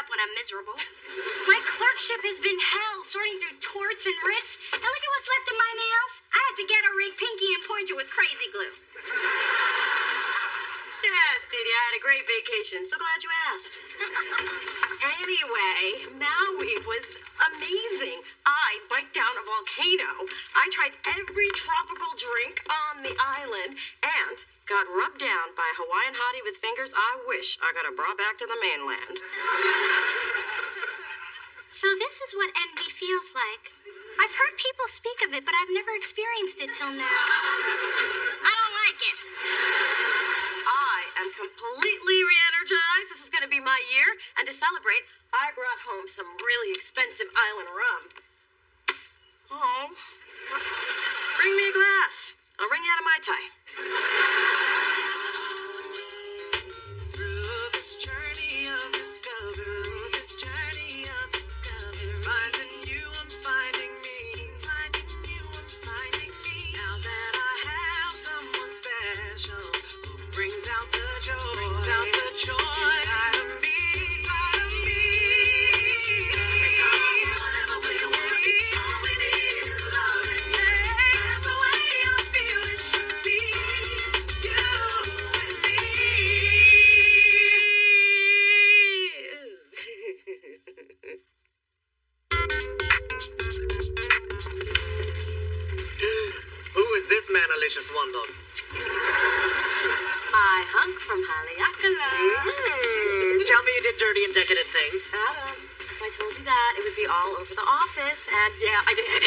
up when I'm miserable. My clerkship has been hell, sorting through torts and writs. And look at what's left of my nails. I had to get a rig pinky and pointer with crazy glue. Yes, Didi, I had a great vacation. So glad you asked. Anyway, Maui was amazing. I biked down a volcano. I tried every tropical drink on the island and got rubbed down by a Hawaiian hottie with fingers I wish I could have brought back to the mainland. So this is what envy feels like. I've heard people speak of it, but I've never experienced it till now. I don't like it. I am completely re-energized. This is going to be my year. And to celebrate, I brought home some really expensive island rum. Oh. Bring me a glass. I'll bring you out of Mai Tai. Through this journey of discovery, finding you, I'm finding me. Finding you, I'm finding me. Now that I have someone special who brings out the joy inside of me. Whatever we want, all we need is love. That's the way I feel it should be. You and me. Who is this manalicious wonder? I hunk from Haleakala. Tell me you did dirty and decadent things. Adam, if I told you that, it would be all over the office. And yeah, I did.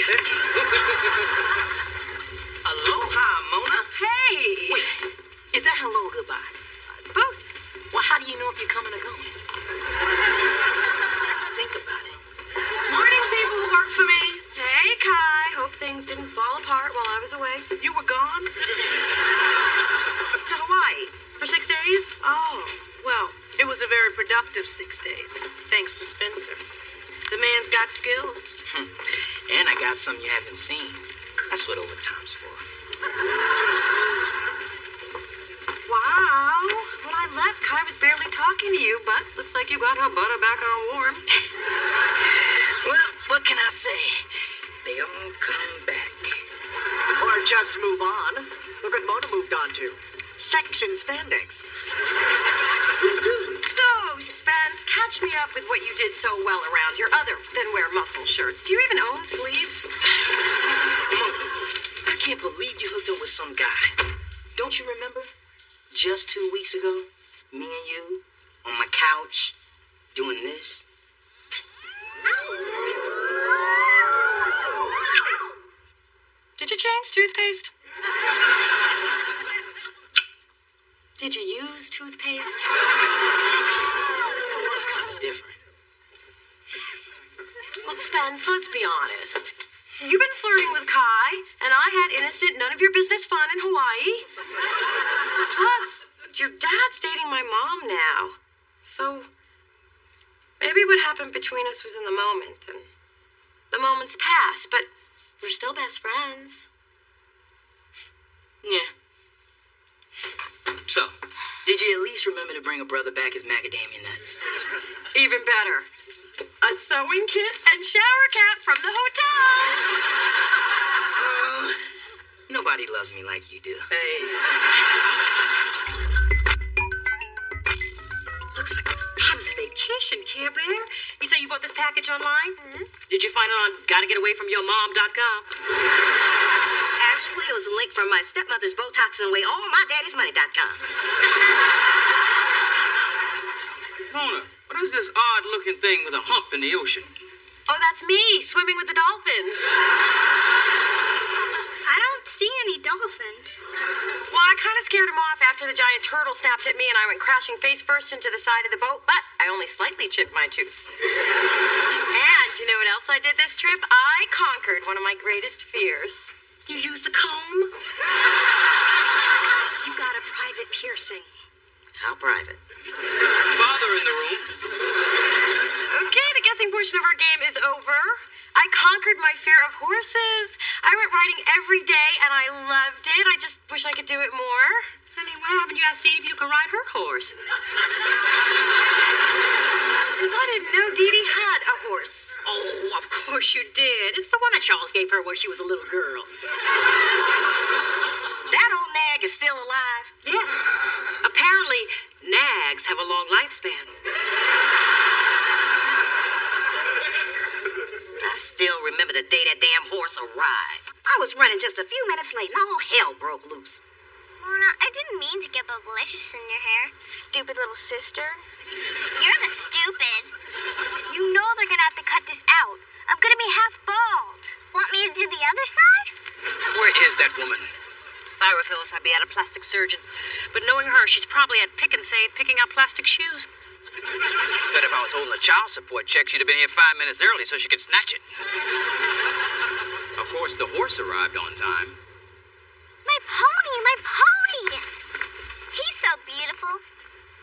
Aloha, Mona. Hey! Wait, is that hello or goodbye? It's both. Well, how do you know if you're coming or going? Think about it. Morning, people who work for me. Hey, Kai. Hope things didn't fall apart while I was away. You were gone? To Hawaii. For 6 days? Oh, well, it was a very productive 6 days, thanks to Spencer. The man's got skills. And I got something you haven't seen. That's what overtime's for. Wow. When I left, Kai was barely talking to you, but looks like you got her butter back on warm. Well, what can I say? They all come back. Or just move on. Look what Mona moved on to. Section spandex. So, Spence, catch me up with what you did so well around your other thin-wear muscle shirts. Do you even own sleeves? I can't believe you hooked up with some guy. Don't you remember? Just 2 weeks ago, me and you on my couch doing this. Did you change toothpaste? Did you use toothpaste? It was kind of different. Well, Spence, let's be honest. You've been flirting with Kai, and I had innocent, none of your business fun in Hawaii. Plus, your dad's dating my mom now. So, maybe what happened between us was in the moment, and the moment's passed, but we're still best friends. Yeah. So, did you at least remember to bring a brother back his macadamia nuts? Even better. A sewing kit and shower cap from the hotel. Nobody loves me like you do. Hey. Looks like a This vacation, Care Bear. You say you bought this package online? Mm-hmm. Did you find it on gottagetawayfromyourmom.com? Actually, it was a link from my stepmother's Botox and Way All My Daddy's Money.com. Mona, what is this odd-looking thing with a hump in the ocean? Oh, that's me, swimming with the dolphins. I don't see any dolphins. Well, I kind of scared him off after the giant turtle snapped at me and I went crashing face first into the side of the boat, but I only slightly chipped my tooth. And you know what else I did this trip? I conquered one of my greatest fears. You used a comb? You got a private piercing. How private? Father in the room. Okay, the guessing portion of our game is over. I conquered my fear of horses. I went riding every day, and I loved it. I just wish I could do it more. Honey, why haven't you asked Steve if you can ride her horse? Because I didn't course you did. It's the one that Charles gave her when she was a little girl. That old nag is still alive. Yes. Apparently, nags have a long lifespan. I still remember the day that damn horse arrived. I was running just a few minutes late and all hell broke loose. Mona, I didn't mean to get bubblicious in your hair. Stupid little sister. You're the stupid. You know they're gonna have to cut this out. I'm gonna be half bald. Want me to do the other side? Where is that woman? If I were Phyllis, I'd be at a plastic surgeon. But knowing her, she's probably at Pick and Save picking out plastic shoes. Bet if I was holding a child support check, she'd have been here 5 minutes early so she could snatch it. Of course, the horse arrived on time. My pony, my pony. He's so beautiful.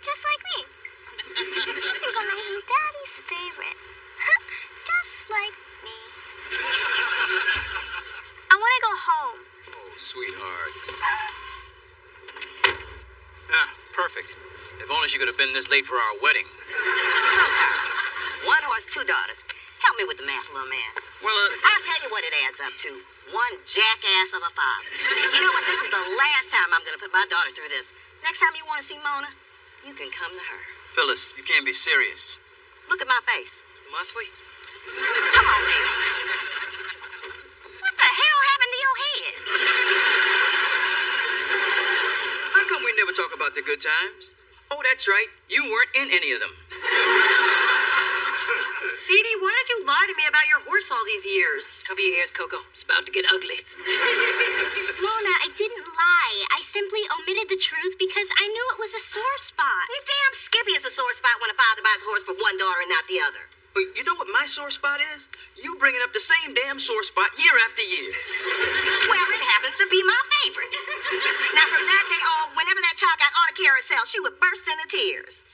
Just like me. I think I'm my new daddy's favorite. Just like me. I wanna go home. Oh, sweetheart. Ah, perfect. If only she could have been this late for our wedding. So, Charles, one horse, 2 daughters. Help me with the math, little man. Well, I'll tell you what it adds up to. One jackass of a father. You know what? This is the last time I'm going to put my daughter through this. Next time you want to see Mona, you can come to her. Phyllis, you can't be serious. Look at my face. Must we? Come on, Dale. What the hell happened to your head? How come we never talk about the good times? Oh, that's right. You weren't in any of them. Dee Dee, why did you lie to me about your horse all these years? Cover your ears, Coco. It's about to get ugly. Mona, I didn't lie. I simply omitted the truth because I knew it was a sore spot. You damn Skippy is a sore spot when a father buys a horse for one daughter and not the other. But you know what my sore spot is? You bringing up the same damn sore spot year after year. Well, it happens to be my favorite. Now, from that day on, whenever that child got on a carousel, she would burst into tears.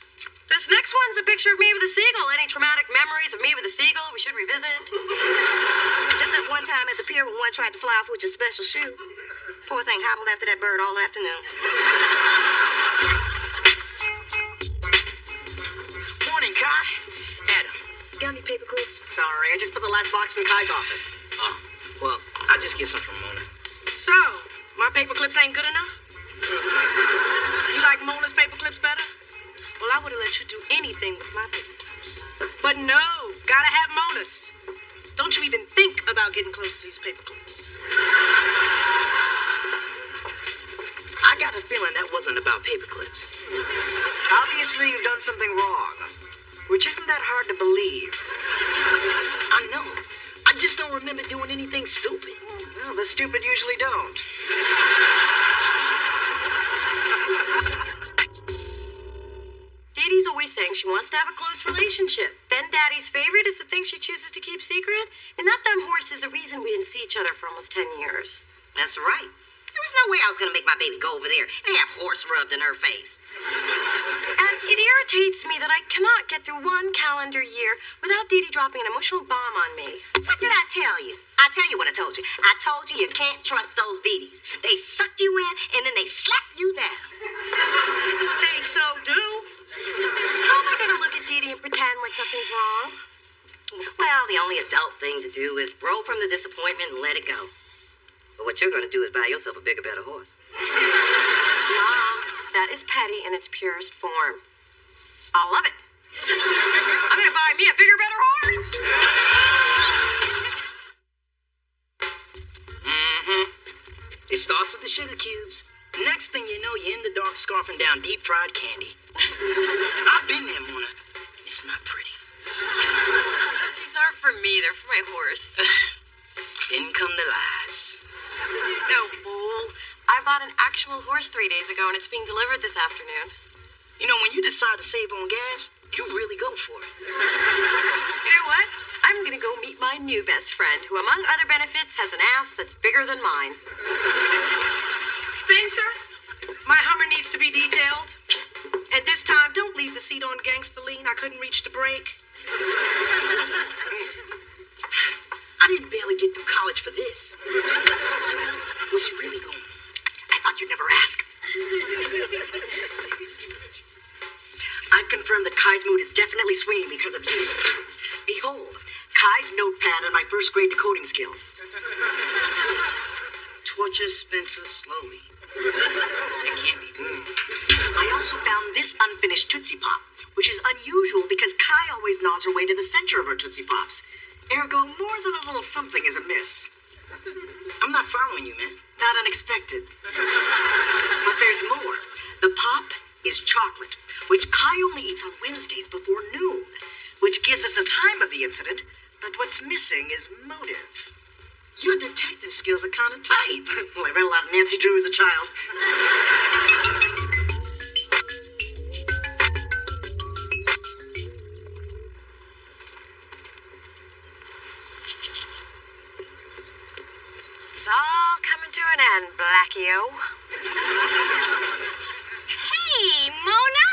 This next one's a picture of me with a seagull. Any traumatic memories of me with a seagull we should revisit? Just that one time at the pier when one tried to fly off with your special shoe. Poor thing hobbled after that bird all afternoon. Morning, Kai. Adam, got any paper clips? Sorry, I just put the last box in Kai's office. Oh, well, I'll just get some from Mona. So, my paper clips ain't good enough? You like Mona's paper clips better? Well, I would have let you do anything with my paper clips. But no, gotta have Mona's. Don't you even think about getting close to these paper clips. I got a feeling that wasn't about paper clips. Obviously, you've done something wrong, which isn't that hard to believe. I know. I just don't remember doing anything stupid. Well, the stupid usually don't. Dee Dee's always saying she wants to have a close relationship. Then Daddy's favorite is the thing she chooses to keep secret. And that dumb horse is the reason we didn't see each other for almost 10 years. That's right. There was no way I was going to make my baby go over there and have horse rubbed in her face. And it irritates me that I cannot get through one calendar year without Dee Dee dropping an emotional bomb on me. What did I tell you? I tell you what I told you. I told you you can't trust those Dee-Dees. They suck you in and then they slap you down. They so do. How am I going to look at Dee Dee and pretend like nothing's wrong? Well, the only adult thing to do is grow from the disappointment and let it go. But what you're going to do is buy yourself a bigger, better horse. Mom, that is petty in its purest form. I love it. I'm going to buy me a bigger, better horse. It starts with the sugar cubes. Next thing you know, you're in the dark scarfing down deep-fried candy. I've been there, Mona, and it's not pretty. These aren't for me. They're for my horse. Then come the lies. No, fool. I bought an actual horse 3 days ago, and it's being delivered this afternoon. You know, when you decide to save on gas, you really go for it. You know what? I'm going to go meet my new best friend, who, among other benefits, has an ass that's bigger than mine. Spencer, my Hummer needs to be detailed. At this time, don't leave the seat on Gangsta Lean. I couldn't reach the brake. I didn't barely get through college for this. What's she really going? I thought you'd never ask. I've confirmed that Kai's mood is definitely swinging because of you. Behold, Kai's notepad and my first grade decoding skills. Torture Spencer slowly. It can't be. I also found this unfinished Tootsie Pop, which is unusual because Kai always gnaws her way to the center of her Tootsie Pops. Ergo, more than a little something is amiss. I'm not following you, man. Not unexpected. But there's more. The pop is chocolate, which Kai only eats on Wednesdays before noon, which gives us a time of the incident, but what's missing is motive. Your detective skills are kind of tight. Well, I read a lot of Nancy Drew as a child. It's all coming to an end, Blackie-O. Hey, Mona!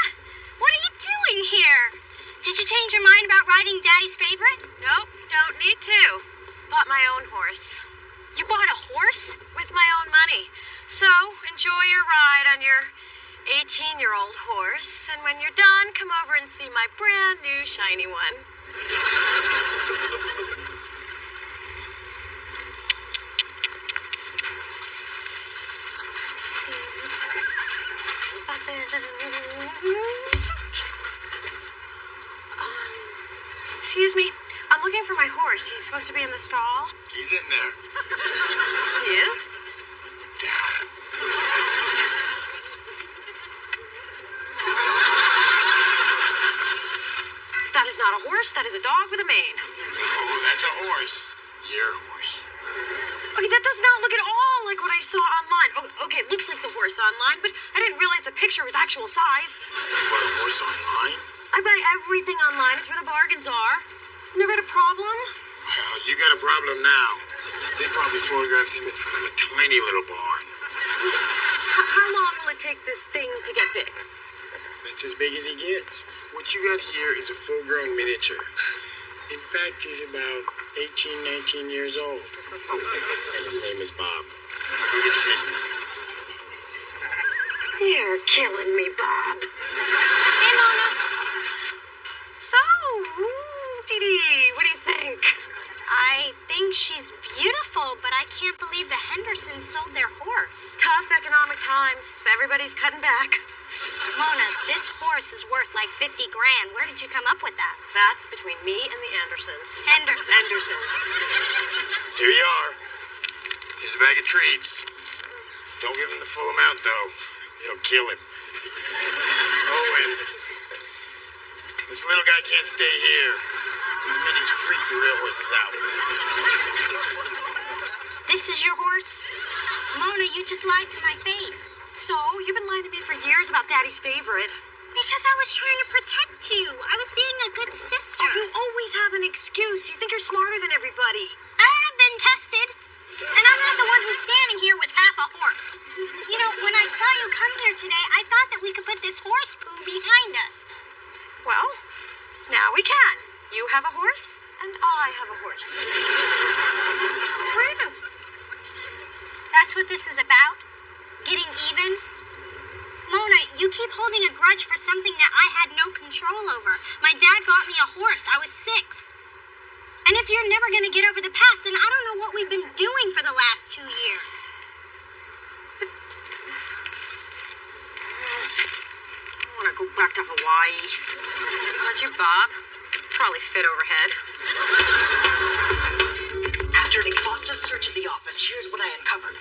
What are you doing here? Did you change your mind about riding Daddy's favorite? Nope, don't need to. Bought my own horse. You bought a horse? With my own money. So, enjoy your ride on your 18-year-old horse, and when you're done, come over and see my brand new shiny one. Excuse me. I'm looking for my horse. He's supposed to be in the stall. He's in there. He is? That is not a horse. That is a dog with a mane. No, that's a horse. Your horse. Okay, that does not look at all like what I saw online. Oh, okay, it looks like the horse online, but I didn't realize the picture was actual size. You bought a horse online? I buy everything online. It's where the bargains are. Never had a problem. Well, you got a problem now. They probably photographed him in front of a tiny little barn. How long will it take this thing to get big? That's as big as he gets. What you got here is a full-grown miniature. In fact, he's about 18, 19 years old. And his name is Bob. Go get your paperwork. You're killing me, Bob. Hey, Mona. So, Dee, what do you think? I think she's beautiful, but I can't believe the Hendersons sold their horse. Tough economic times. Everybody's cutting back. Mona, this horse is worth like 50 grand. Where did you come up with that? That's between me and the Andersons. Hendersons. Here you are. Here's a bag of treats. Don't give him the full amount, though. It'll kill him. Oh, and this little guy can't stay here. Minnie's freaked the real horses out. This is your horse? Mona, you just lied to my face. So, you've been lying to me for years about Daddy's favorite. Because I was trying to protect you. I was being a good sister. You always have an excuse. You think you're smarter than everybody. I have been tested. And I'm not the one who's standing here with half a horse. You know, when I saw you come here today, I thought that we could put this horse poo behind us. Well, now we can. You have a horse, and I have a horse. We're even. That's what this is about? Getting even? Mona, you keep holding a grudge for something that I had no control over. My dad bought me a horse. I was 6. And if you're never going to get over the past, then I don't know what we've been doing for the last 2 years. I want to go back to Hawaii. Aren't you, Bob? Probably fit overhead. After an exhaustive search of the office, here's what I uncovered.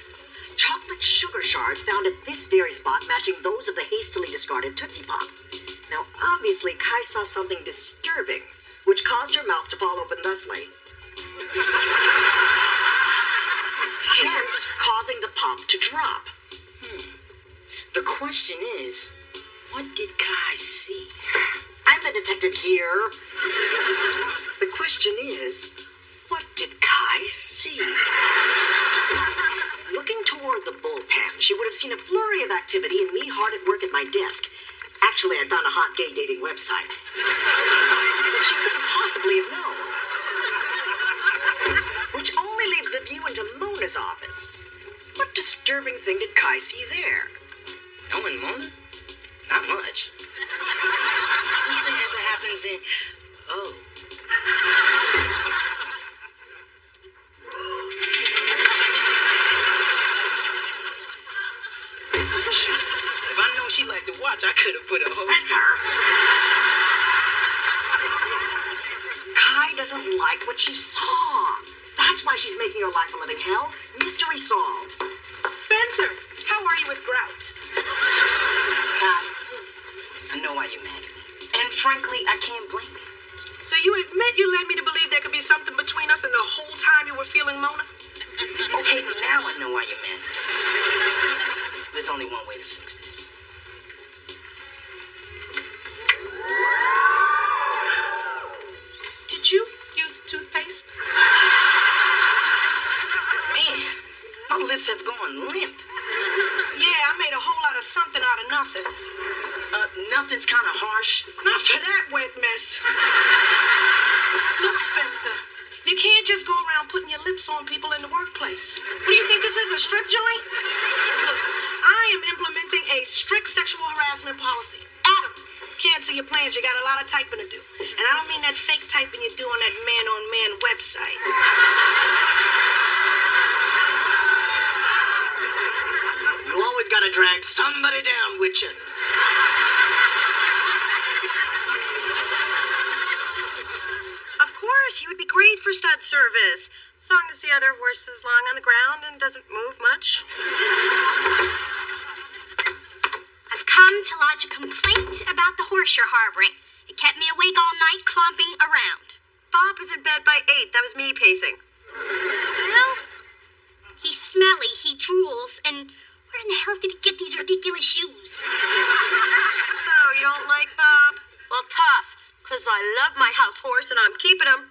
Chocolate sugar shards found at this very spot matching those of the hastily discarded Tootsie Pop. Now, obviously, Kai saw something disturbing, which caused her mouth to fall open thusly. Hence, causing the pop to drop. The question is, what did Kai see? I'm the detective here. The question is, what did Kai see? Looking toward the bullpen, she would have seen a flurry of activity and me hard at work at my desk. Actually, I'd found a hot gay dating website. But she couldn't possibly have known. Which only leaves the view into Mona's office. What disturbing thing did Kai see there? Knowing Mona? Not much. Nothing ever happens in... Oh. could have put a whole... Spencer! Kai doesn't like what she saw. That's why she's making her life a living hell. Mystery solved. Spencer, how are you with Grout? Kai, I know why you're mad at me. And frankly, I can't blame you. So you admit you led me to believe there could be something between us and the whole time you were feeling Mona? Okay, now I know why you're mad at me. There's only one way to fix this. Did you use toothpaste? Man, my lips have gone limp. Yeah, I made a whole lot of something out of nothing. Nothing's kind of harsh. Not for that wet mess. Look, Spencer, you can't just go around putting your lips on people in the workplace. What do you think this is, a strip joint? Look, I am implementing a strict sexual harassment policy. Adam, can't see your plans. You got a lot of typing to do. And I don't mean that fake typing you do on that man-on-man website. You always gotta drag somebody down with you. Of course, he would be great for stud service. As long as the other horse is lying on the ground and doesn't move much. I've come to lodge a complaint about the horse you're harboring. It kept me awake all night clomping around. Bob was in bed by 8. That was me pacing. Well, he's smelly, he drools, and where in the hell did he get these ridiculous shoes? Oh, you don't like Bob? Well, tough, because I love my house horse and I'm keeping him.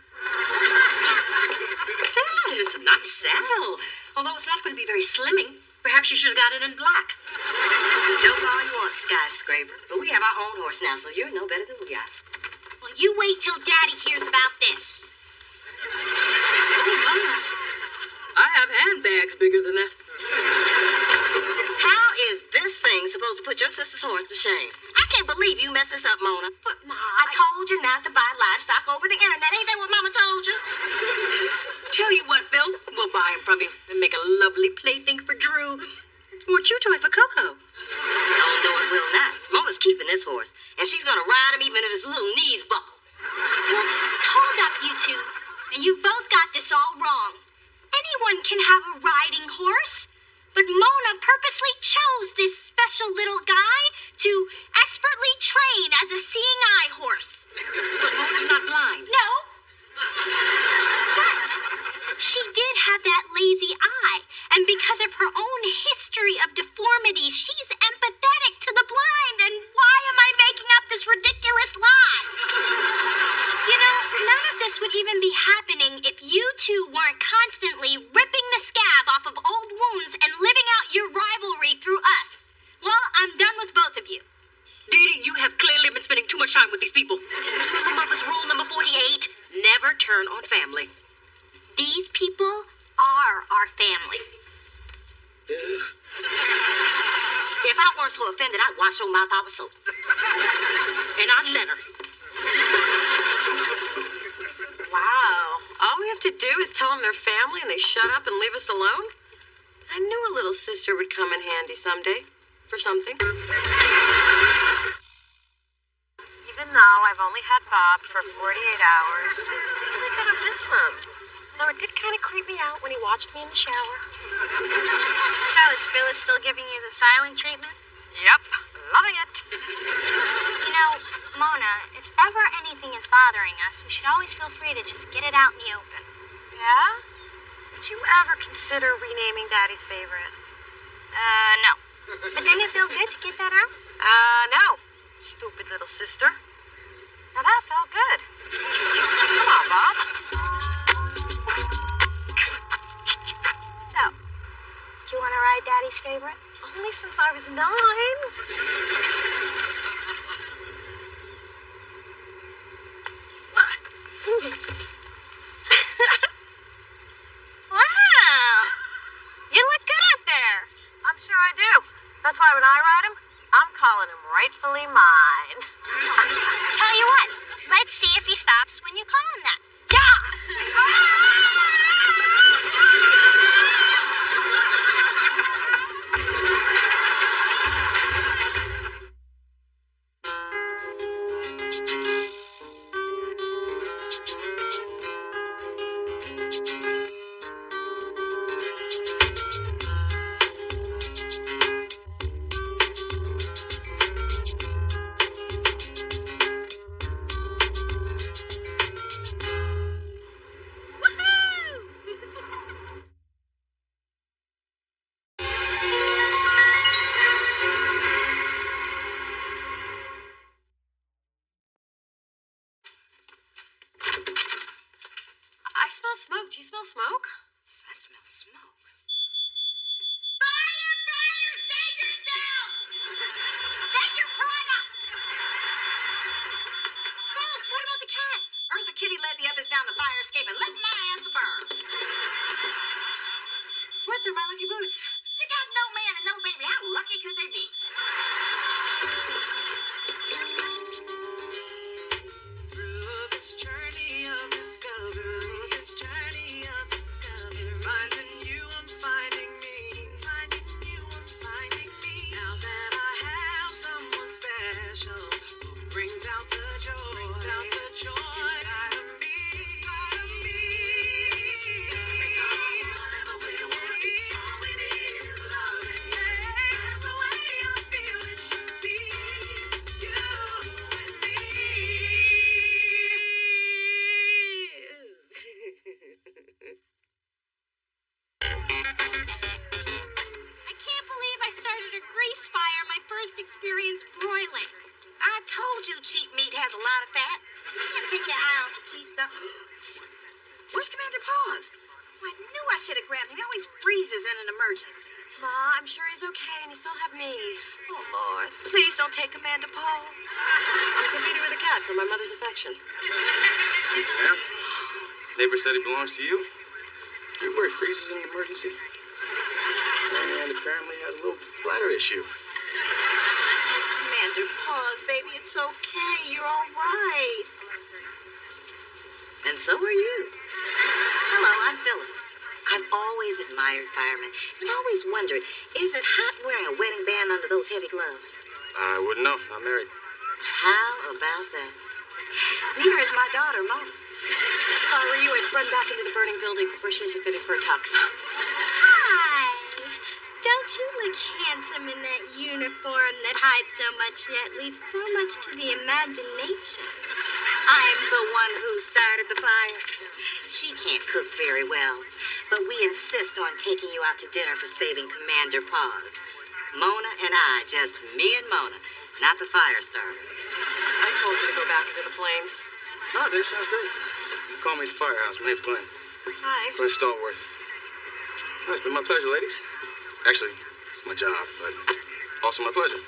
It's a nice saddle, although it's not going to be very slimming. Perhaps you should have got it in black. Joke all you want, skyscraper. But we have our own horse now, so you're no better than we are. Well, you wait till Daddy hears about this. I have handbags bigger than that. How is this thing supposed to put your sister's horse to shame? I can't believe you messed this up, Mona. But, Ma, I told you not to buy livestock over the internet. Ain't that what Mama told you? Tell you what, Bill, we'll buy him from you and make a lovely plaything for Drew. Or chew toy for Coco. Oh, no, it will not. Mona's keeping this horse, and she's gonna ride him even if his little knees buckle. Well, hold up, you two. And you've both got this all wrong. Anyone can have a riding horse. But Mona purposely chose this special little guy to expertly train as a seeing eye horse. But Mona's not blind. No. But she did have that lazy eye. And because of her own history of deformity, she's empathetic to the blind. And why am I making up this ridiculous lie? You know, none of this would even be happening if you two weren't constantly ripping the scab off of old wounds and living out your rivalry through us. Well, I'm done with both of you. Dee Dee, you have clearly been spending too much time with these people. Mama's rule number 48, never turn on family. These people are our family. If I weren't so offended, I'd wash your mouth out with soap. And I'd let her. Wow. All we have to do is tell them they're family and they shut up and leave us alone? I knew a little sister would come in handy someday. For something. Even though I've only had Bob for 48 hours, I really gotta miss him. Though it did kind of creep me out when he watched me in the shower. So is Phyllis still giving you the silent treatment? Yep, loving it. You know, Mona, if ever anything is bothering us, we should always feel free to just get it out in the open. Yeah? Did you ever consider renaming Daddy's favorite? No. But didn't it feel good to get that out? No. Stupid little sister. Now that felt good. Come on, Bob. So, do you want to ride Daddy's favorite? Only since I was 9. Wow. You look good out there. I'm sure I do. That's why when I ride him, I'm calling him rightfully mine. Tell you what, let's see if he stops when you call him that. smell smoke. Do you smell smoke? I smell smoke. Fire! Fire! Save yourself! Save your product! Phyllis, what about the cats? Eartha Kitty led the others down the fire escape and left my ass to burn. What? They're my lucky boots. You got no man and no baby. How lucky could they be? Through this journey of discovery, finding you, I'm finding me. Finding you, I'm finding me. Now that I have someone special who brings out the joy, inside of me, inside of me. Never will we need loving. That's the way I feel it should be. You and me. I can't believe I started a grease fire my first experience broiling. I told you cheap meat has a lot of fat. You can't take your eye off the cheeks, though. Where's Commander Paws? I knew I should have grabbed him. He always freezes in an emergency. Ma, I'm sure he's okay, and you still have me. Oh, Lord. Please don't take Commander Paws. I'm competing with a cat for my mother's affection. Yeah? Neighbor said he belongs to you. You where he freezes in an emergency? And apparently has a little bladder issue. Commander Paws, baby, it's okay. You're all right. And so are you. Hello, I'm Phyllis. I've always admired firemen and always wondered, is it hot wearing a wedding band under those heavy gloves? I wouldn't know. I'm married. How about that? Neither is my daughter, Mona. If I were you, I'd run back into the burning building before she's fitted for a tux. Hi! Don't you look handsome in that uniform that hides so much yet leaves so much to the imagination? I'm the one who started the fire. She can't cook very well, but we insist on taking you out to dinner for saving Commander Paws. Mona and I, just me and Mona, not the fire starter. I told you to go back into the flames. Oh, that sounds great. You call me at the firehouse. My name's Glenn. Hi. Glenn Stallworth. Oh, it's been my pleasure, ladies. Actually, it's my job, but also my pleasure.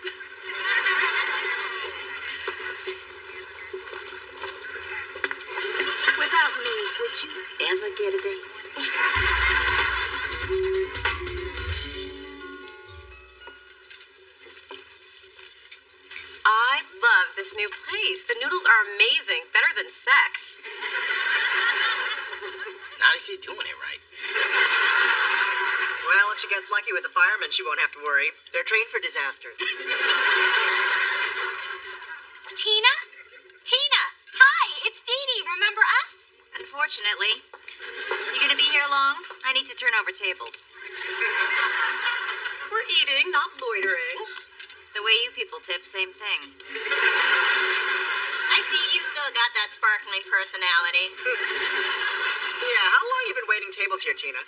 Without me, would you ever get a date? I love this new place. The noodles are amazing. Better than sex. Not if you're doing it right. Well, if she gets lucky with the firemen, she won't have to worry. They're trained for disasters. Tina? Tina! Hi, it's Dee Dee. Remember us? Unfortunately. You gonna be here long? I need to turn over tables. We're eating, not loitering. The way you people tip, same thing. I see you still got that sparkling personality. Yeah, how long you been waiting tables here, Tina?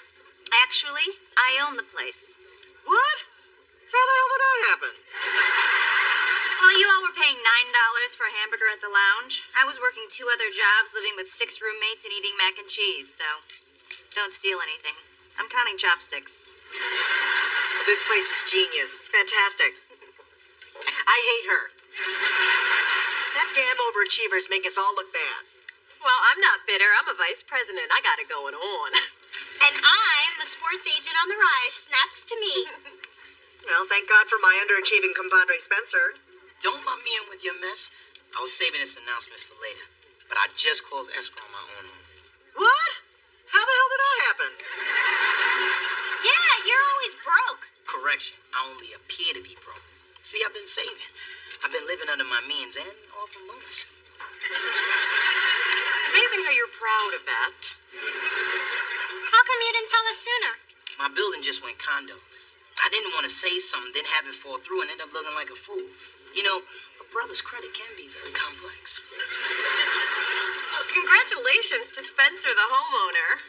Actually, I own the place. What? How the hell did that happen? Well, you all were paying $9 for a hamburger at the lounge. I was working 2 other jobs, living with 6 roommates, and eating mac and cheese, so don't steal anything. I'm counting chopsticks. This place is genius. Fantastic. I hate her. That damn overachievers make us all look bad. Well, I'm not bitter. I'm a vice president. I got it going on. And I'm the sports agent on the rise. Snaps to me. Well, thank God for my underachieving compadre Spencer. Don't lump me in with your mess. I was saving this announcement for later, but I just closed escrow on my own home. What? How the hell did that happen? Yeah, you're always broke. Correction, I only appear to be broke. See, I've been saving. I've been living under my means and all from bonus. It's amazing how you're proud of that. How come you didn't tell us sooner? My building just went condo. I didn't want to say something, then have it fall through and end up looking like a fool. You know, a brother's credit can be very complex. Well, congratulations to Spencer, the homeowner.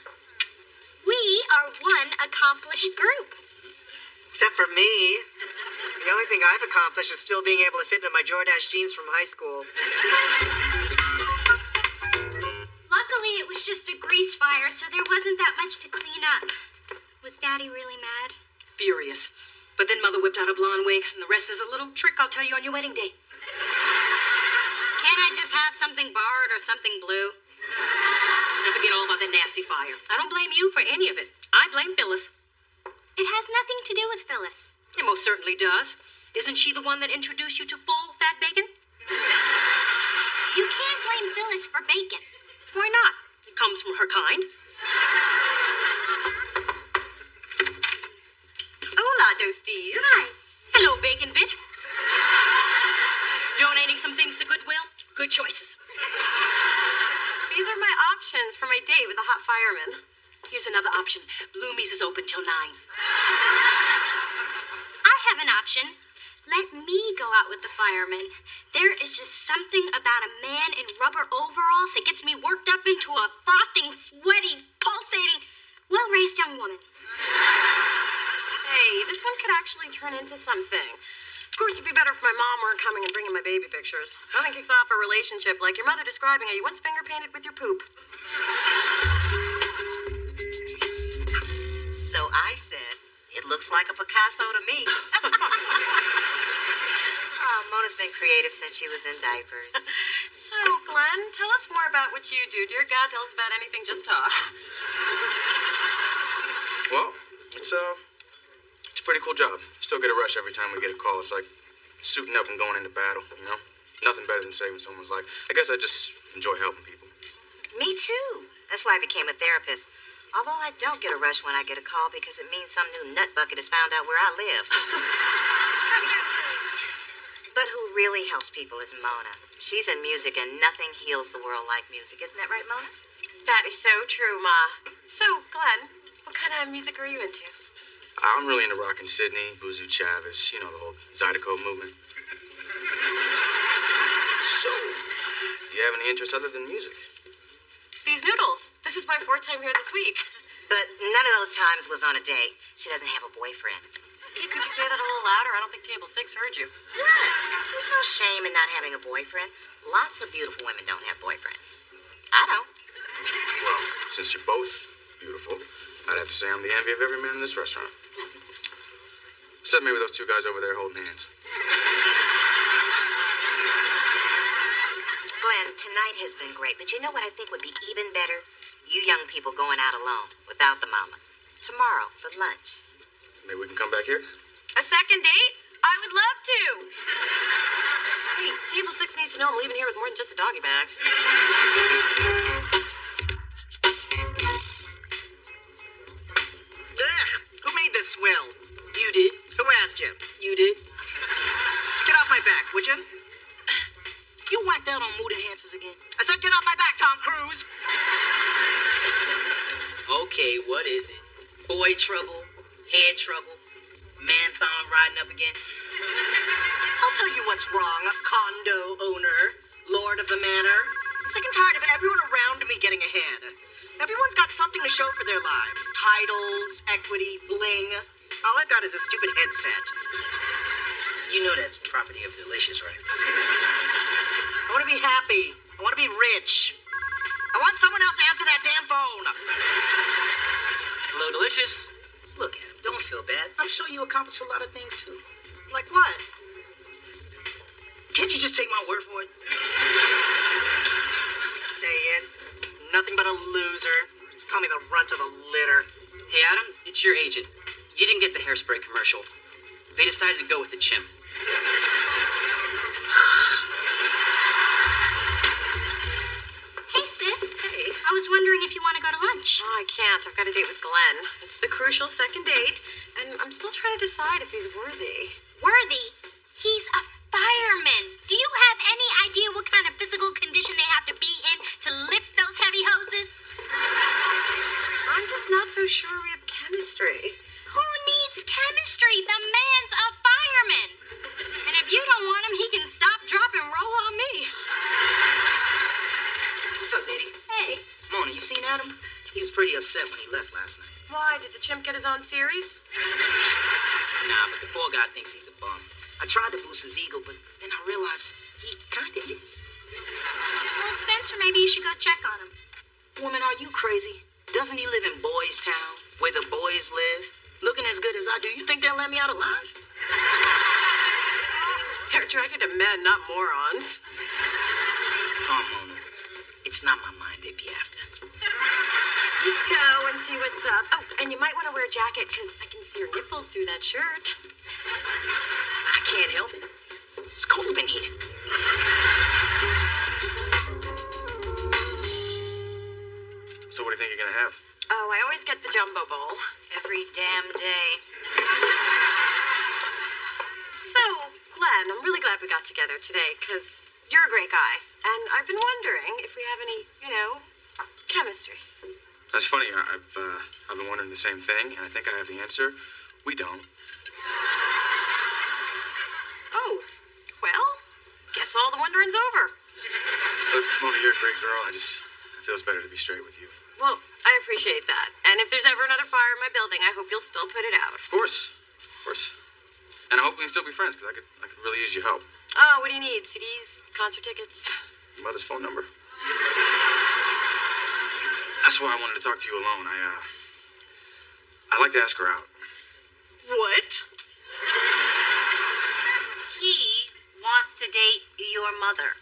We are one accomplished group. Except for me. The only thing I've accomplished is still being able to fit into my Jordache jeans from high school. Luckily, Actually, it was just a grease fire, so there wasn't that much to clean up. Was Daddy really mad? Furious. But then Mother whipped out a blonde wig, and the rest is a little trick I'll tell you on your wedding day. Can't I just have something barred or something blue? Don't forget all about that nasty fire. I don't blame you for any of it. I blame Phyllis. It has nothing to do with Phyllis. It most certainly does. Isn't she the one that introduced you to full fat bacon? You can't blame Phyllis for bacon. Why not? It comes from her kind. Hola, Toasties. Hi. Hello, Bacon Bit. Donating some things to Goodwill? Good choices. These are my options for my date with the hot fireman. Here's another option. Bloomies is open till 9. I have an option. Let me go out with the fireman. There is just something about a man in rubber overalls that gets me worked up into a frothing, sweaty, pulsating, well-raised young woman. Hey, this one could actually turn into something. Of course, it'd be better if my mom weren't coming and bringing my baby pictures. Nothing kicks off a relationship like your mother describing how you once finger painted with your poop. So I said, it looks like a Picasso to me. Mona's been creative since she was in diapers. So, Glenn, tell us more about what you do. Dear God, tell us about anything, just talk. Well, it's a pretty cool job. Still get a rush every time we get a call. It's like suiting up and going into battle, you know? Nothing better than saving someone's life. I guess I just enjoy helping people. Me too. That's why I became a therapist. Although I don't get a rush when I get a call because it means some new nut bucket has found out where I live. But who really helps people is Mona. She's in music and nothing heals the world like music. Isn't that right, Mona? That is so true, Ma. So, Glenn, what kind of music are you into? I'm really into rockin' Sydney, Buzu Chavez, you know, the whole Zydeco movement. So, do you have any interest other than music? These noodles. This is my 4th time here this week. But none of those times was on a date. She doesn't have a boyfriend. Okay, could you say that a little louder? I don't think table 6 heard you. What? There's no shame in not having a boyfriend. Lots of beautiful women don't have boyfriends. I don't. Well, since you're both beautiful, I'd have to say I'm the envy of every man in this restaurant. Except maybe those 2 guys over there holding hands. Glenn, tonight has been great, but you know what I think would be even better? You young people going out alone, without the mama. Tomorrow, for lunch. Maybe we can come back here? A second date? I would love to. Hey, table 6 needs to know I'm leaving here with more than just a doggy bag. Ugh, who made this swill? You did. Who asked you? You did. Let's get off my back, would you? You whacked out on mood enhancers again. I said get off my back, Tom Cruise. Okay, what is it? Boy trouble, head trouble, man-thon riding up again? I'll tell you what's wrong, condo owner, lord of the manor. I'm sick and tired of everyone around me getting ahead. Everyone's got something to show for their lives. Titles, equity, bling. All I've got is a stupid headset. You know that's property of Delicious, right? I want to be happy. I want to be rich. I want someone else to answer that damn phone. Hello, Delicious. Look at him. Don't feel bad. I'm sure you accomplished a lot of things, too. Like what? Can't you just take my word for it? Say it. Nothing but a loser. Just call me the runt of the litter. Hey, Adam, it's your agent. You didn't get the hairspray commercial. They decided to go with the chimp. Hey, sis. Hey. I was wondering if you want to go to lunch. Oh, I can't. I've got a date with Glenn. It's the crucial second date, and I'm still trying to decide if he's worthy. Worthy? He's a fireman. Do you have any idea what kind of physical condition they have to be in to lift those heavy hoses? I'm just not so sure we have chemistry. Who needs chemistry? The man's a fireman. And if you don't want him, he can stop, drop, and roll on me. What's up, Diddy? Hey. Mona, you seen Adam? He was pretty upset when he left last night. Why? Did the chimp get his own series? Nah, but the poor guy thinks he's a bum. I tried to boost his ego, but then I realized he kinda is. Well, Spencer, maybe you should go check on him. Woman, are you crazy? Doesn't he live in Boys Town, where the boys live? Looking as good as I do, you think they'll let me out alive? They're attracted to men, not morons. Come on, Mona. It's not my mind they be after. Just go and see what's up. Oh, and you might want to wear a jacket, because I can see your nipples through that shirt. I can't help it. It's cold in here. So what do you think you're gonna have? Oh, I always get the jumbo bowl. Every damn day. So, Glenn, I'm really glad we got together today, because you're a great guy. And I've been wondering if we have any, chemistry. That's funny. I've been wondering the same thing, and I think I have the answer. We don't. Oh, well, guess all the wondering's over. Look, Mona, you're a great girl. It feels better to be straight with you. Well, I appreciate that. And if there's ever another fire in my building, I hope you'll still put it out. Of course. And I hope we can still be friends, because I could really use your help. Oh, what do you need? CDs? Concert tickets? Your mother's phone number. That's why I wanted to talk to you alone. I'd like to ask her out. What? He wants to date your mother.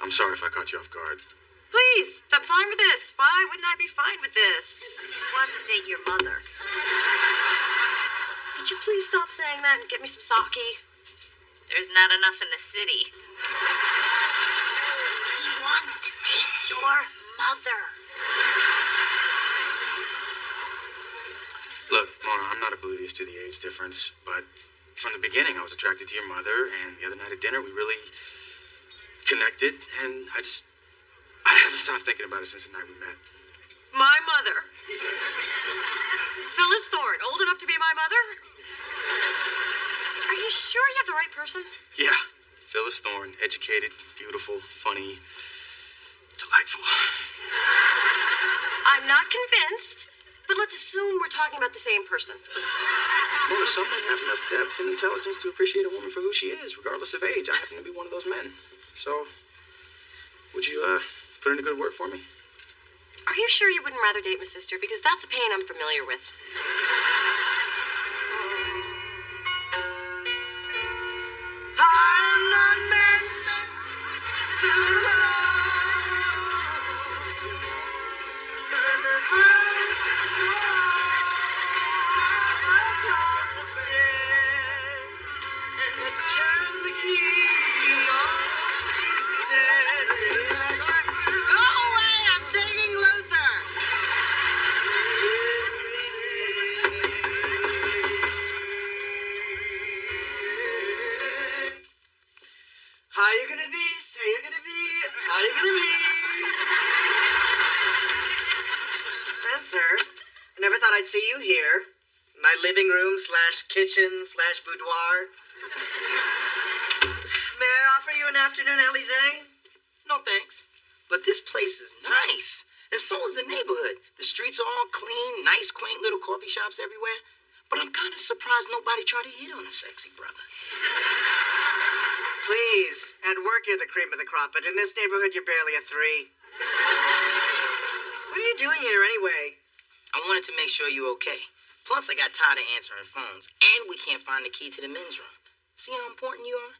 I'm sorry if I caught you off guard. Please, I'm fine with this. Why wouldn't I be fine with this? He wants to date your mother. Would you please stop saying that and get me some sake? There's not enough in the city. He wants to date your mother. Look, Mona, I'm not oblivious to the age difference, but from the beginning I was attracted to your mother, and the other night at dinner we really connected, and I haven't stopped thinking about it since the night we met. My mother? Phyllis Thorne, old enough to be my mother? Are you sure you have the right person? Yeah, Phyllis Thorne, educated, beautiful, funny, delightful. I'm not convinced, but let's assume we're talking about the same person. Mona, some men have enough depth and intelligence to appreciate a woman for who she is, regardless of age. I happen to be one of those men. So, would you, put in a good word for me? Are you sure you wouldn't rather date my sister? Because that's a pain I'm familiar with. I'm not meant to turn the stairs and turn the key on these stairs. Go away! I'm singing Luther. How you gonna be? Say you're gonna be. How you gonna be? Spencer, I never thought I'd see you here. My living room / kitchen / boudoir. May I offer you an afternoon Elysee? No, thanks. But this place is nice. And so is the neighborhood. The streets are all clean, nice, quaint little coffee shops everywhere. But I'm kind of surprised nobody tried to hit on a sexy brother. Please, at work you're the cream of the crop, but in this neighborhood you're barely a 3. What are you doing here anyway? I wanted to make sure you're okay. Plus, I got tired of answering phones, and we can't find the key to the men's room. See how important you are?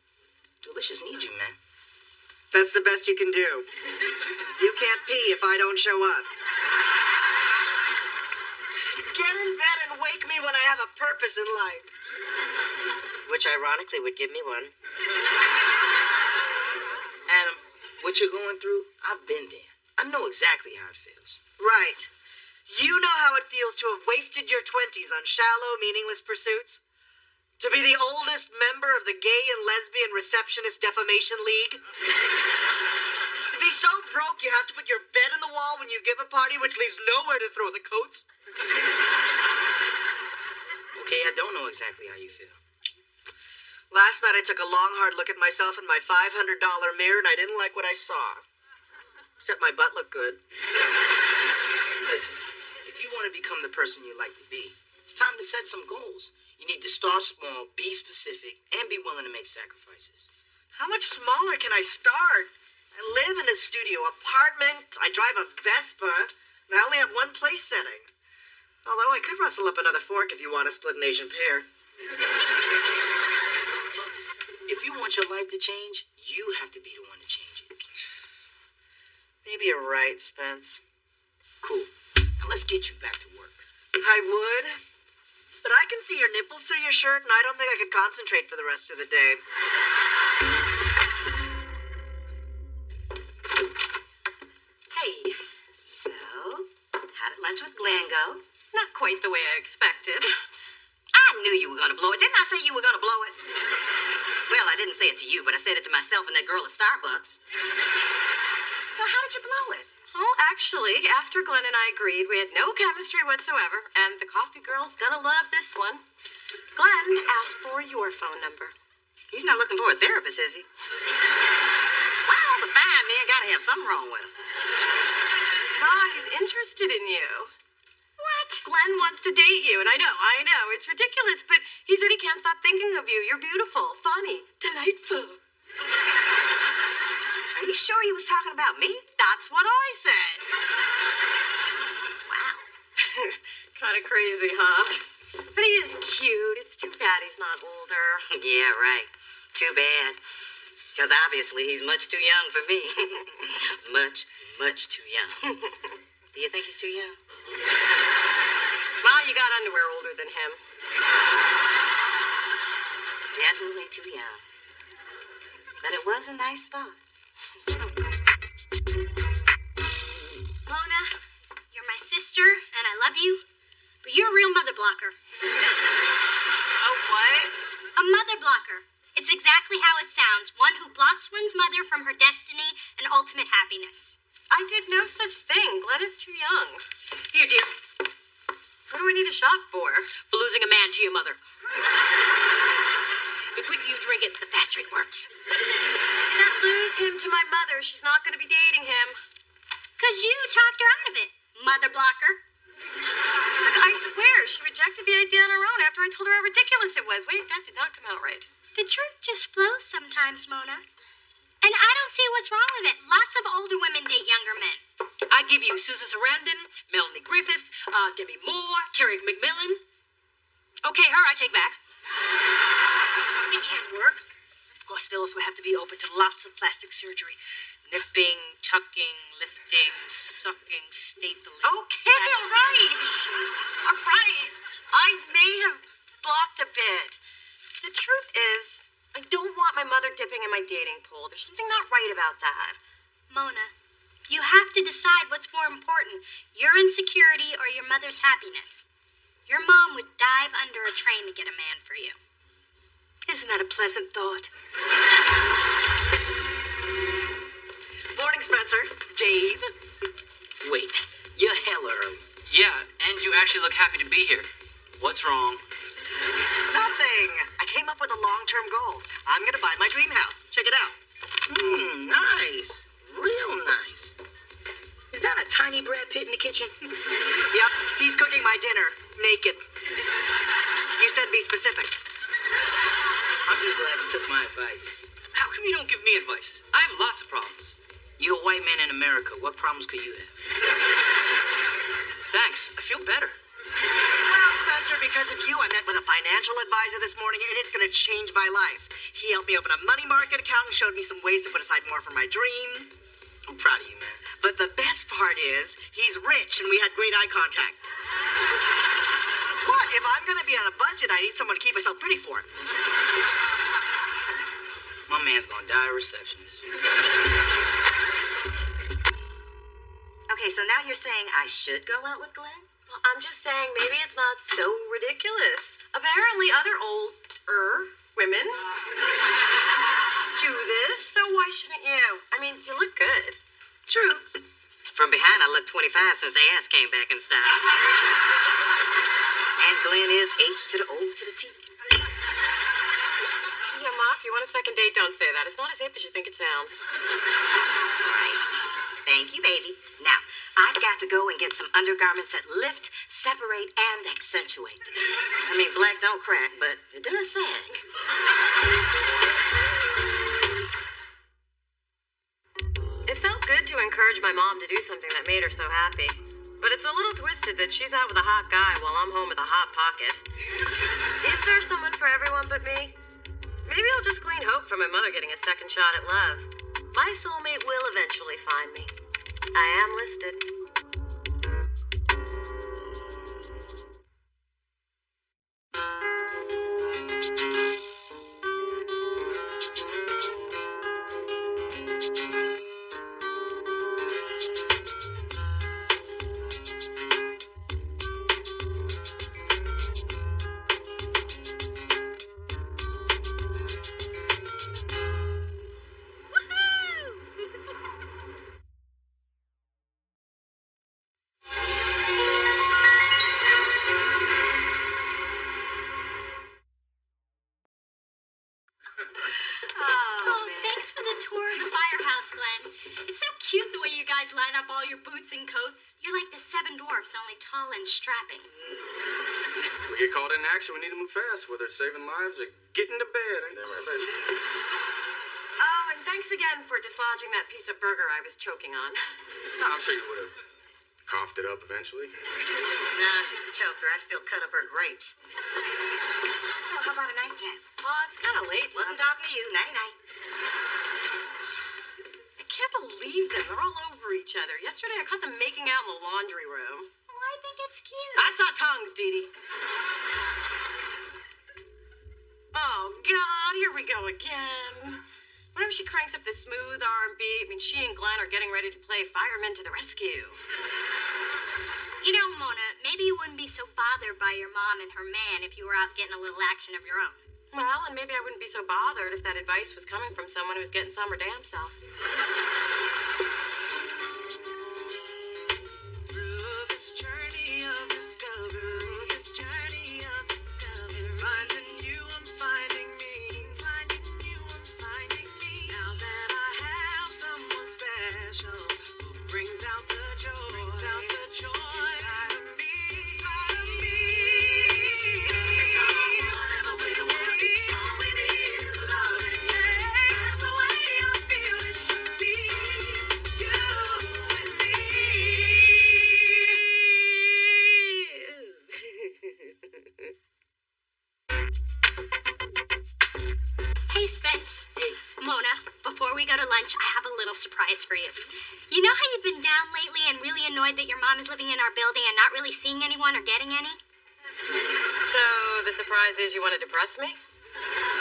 Delicious needs you, man. That's the best you can do. You can't pee if I don't show up. Get in bed and wake me when I have a purpose in life. Which ironically would give me one. Adam, what you're going through, I've been there. I know exactly how it feels. Right. You know how it feels to have wasted your 20s on shallow, meaningless pursuits? To be the oldest member of the Gay and Lesbian Receptionist Defamation League? To be so broke you have to put your bed in the wall when you give a party, which leaves nowhere to throw the coats? Okay, I don't know exactly how you feel. Last night I took a long, hard look at myself in my $500 mirror, and I didn't like what I saw. Except my butt looked good. Listen, if you want to become the person you like to be, it's time to set some goals. You need to start small, be specific, and be willing to make sacrifices. How much smaller can I start? I live in a studio apartment, I drive a Vespa, and I only have one place setting. Although I could rustle up another fork if you want to split an Asian pear. If you want your life to change, you have to be the one to change it. Maybe you're right, Spence. Cool. Now let's get you back to work. I would. But I can see your nipples through your shirt, and I don't think I could concentrate for the rest of the day. Hey, So, how did lunch with Glenn go? not quite the way I expected. I knew you were going to blow it. Didn't I say you were going to blow it? Well, I didn't say it to you, but I said it to myself and that girl at Starbucks. So how did you blow it? Well, actually, after Glenn and I agreed, we had no chemistry whatsoever, and the coffee girl's gonna love this one. Glenn asked for your phone number. He's not looking for a therapist, is he? Why all the fine men gotta have something wrong with him? Ma, he's interested in you. What? Glenn wants to date you, and I know, it's ridiculous, but he said he can't stop thinking of you. You're beautiful, funny, delightful. Are you sure he was talking about me? That's what I said. Wow. Kind of crazy, huh? But he is cute. It's too bad he's not older. Yeah, right. Too bad. Because obviously he's much too young for me. much too young. Do you think he's too young? Well, you got underwear older than him. Definitely too young. But it was a nice thought. Mona, you're my sister, and I love you, but you're a real mother blocker. Oh, what? A mother blocker. It's exactly how it sounds. One who blocks one's mother from her destiny and ultimate happiness. I did no such thing. Glenn is too young. Here, dear. What do I need a shot for? For losing a man to your mother. The quicker you drink it, the faster it works. Can't lose him to my mother. She's not going to be dating him. 'Cause you talked her out of it, mother blocker. Look, I swear, she rejected the idea on her own after I told her how ridiculous it was. Wait, that did not come out right. The truth just flows sometimes, Mona. And I don't see what's wrong with it. Lots of older women date younger men. I give you Susan Sarandon, Melanie Griffith, Demi Moore, Terry McMillan. Okay, her I take back. It can't work. Of course, Phyllis will have to be open to lots of plastic surgery. Nipping, tucking, lifting, sucking, stapling. Okay, all right. All right. I may have blocked a bit. The truth is, I don't want my mother dipping in my dating pool. There's something not right about that. Mona, you have to decide what's more important, your insecurity or your mother's happiness. Your mom would dive under a train to get a man for you. Isn't that a pleasant thought? Morning, Spencer. Dave. Wait, you're hella early. Yeah, and you actually look happy to be here. What's wrong? Nothing. I came up with a long-term goal. I'm gonna buy my dream house. Check it out. Nice. Real nice. Is that a tiny Brad Pitt in the kitchen? Yep, he's cooking my dinner. Naked. You said be specific. I'm just glad you took my advice. How come you don't give me advice? I have lots of problems. You're a white man in America. What problems could you have? Thanks. I feel better. Well, Spencer, because of you, I met with a financial advisor this morning, and it's gonna change my life. He helped me open a money market account and showed me some ways to put aside more for my dream. I'm proud of you, man. But the best part is, he's rich, and we had great eye contact. What? If I'm gonna be on a budget, I need someone to keep myself pretty for. My man's gonna die a receptionist. Okay, so now you're saying I should go out with Glenn? Well, I'm just saying maybe it's not so ridiculous. Apparently other older women do this, so why shouldn't you? I mean, you look good. True. From behind, I look 25 since the ass came back in style. And Glenn is H to the O to the T. Yeah, Ma, if you want a second date, don't say that. It's not as hip as you think it sounds. Right. Thank you, baby. Now, I've got to go and get some undergarments that lift, separate, and accentuate. I mean, black don't crack, but it does sag. to encourage my mom to do something that made her so happy. But it's a little twisted that she's out with a hot guy while I'm home with a hot pocket. Is there someone for everyone but me? Maybe I'll just glean hope from my mother getting a second shot at love. My soulmate will eventually find me. I am listed. Thanks for the tour of the firehouse, Glenn. It's so cute the way you guys line up all your boots and coats. You're like the Seven Dwarfs, only tall and strapping. We get called in action, we need to move fast, whether it's saving lives or getting to bed. Ain't that right, baby? Oh, and thanks again for dislodging that piece of burger I was choking on. No, I'm sure you would have coughed it up eventually. Nah, she's a choker. I still cut up her grapes. So, how about a nightcap? Oh, it's kind of late. Wasn't talking to you. Nighty-night. I can't believe them. They're all over each other. Yesterday, I caught them making out in the laundry room. Oh, I think it's cute. I saw tongues, Dee Dee. Oh, God, here we go again. Whenever she cranks up the smooth R&B, I mean, she and Glenn are getting ready to play Firemen to the Rescue. You know, Mona, maybe you wouldn't be so bothered by your mom and her man if you were out getting a little action of your own. Well, and maybe I wouldn't be so bothered if that advice was coming from someone who's getting some her damn self. Through this journey of discovery, finding you, I'm finding me. Finding you, I'm finding me. Now that I have someone special who brings out the joy, inside of me, inside of me. Whatever we want, all we need is loving. That's the way I feel it should be. You and me. Hey, Spence. Hey. Mona, before we go to lunch, I have a little surprise for you. You know how you've been down lately and really annoyed that your mom is living in our building and not really seeing anyone or getting any? So, the surprise is you want to depress me?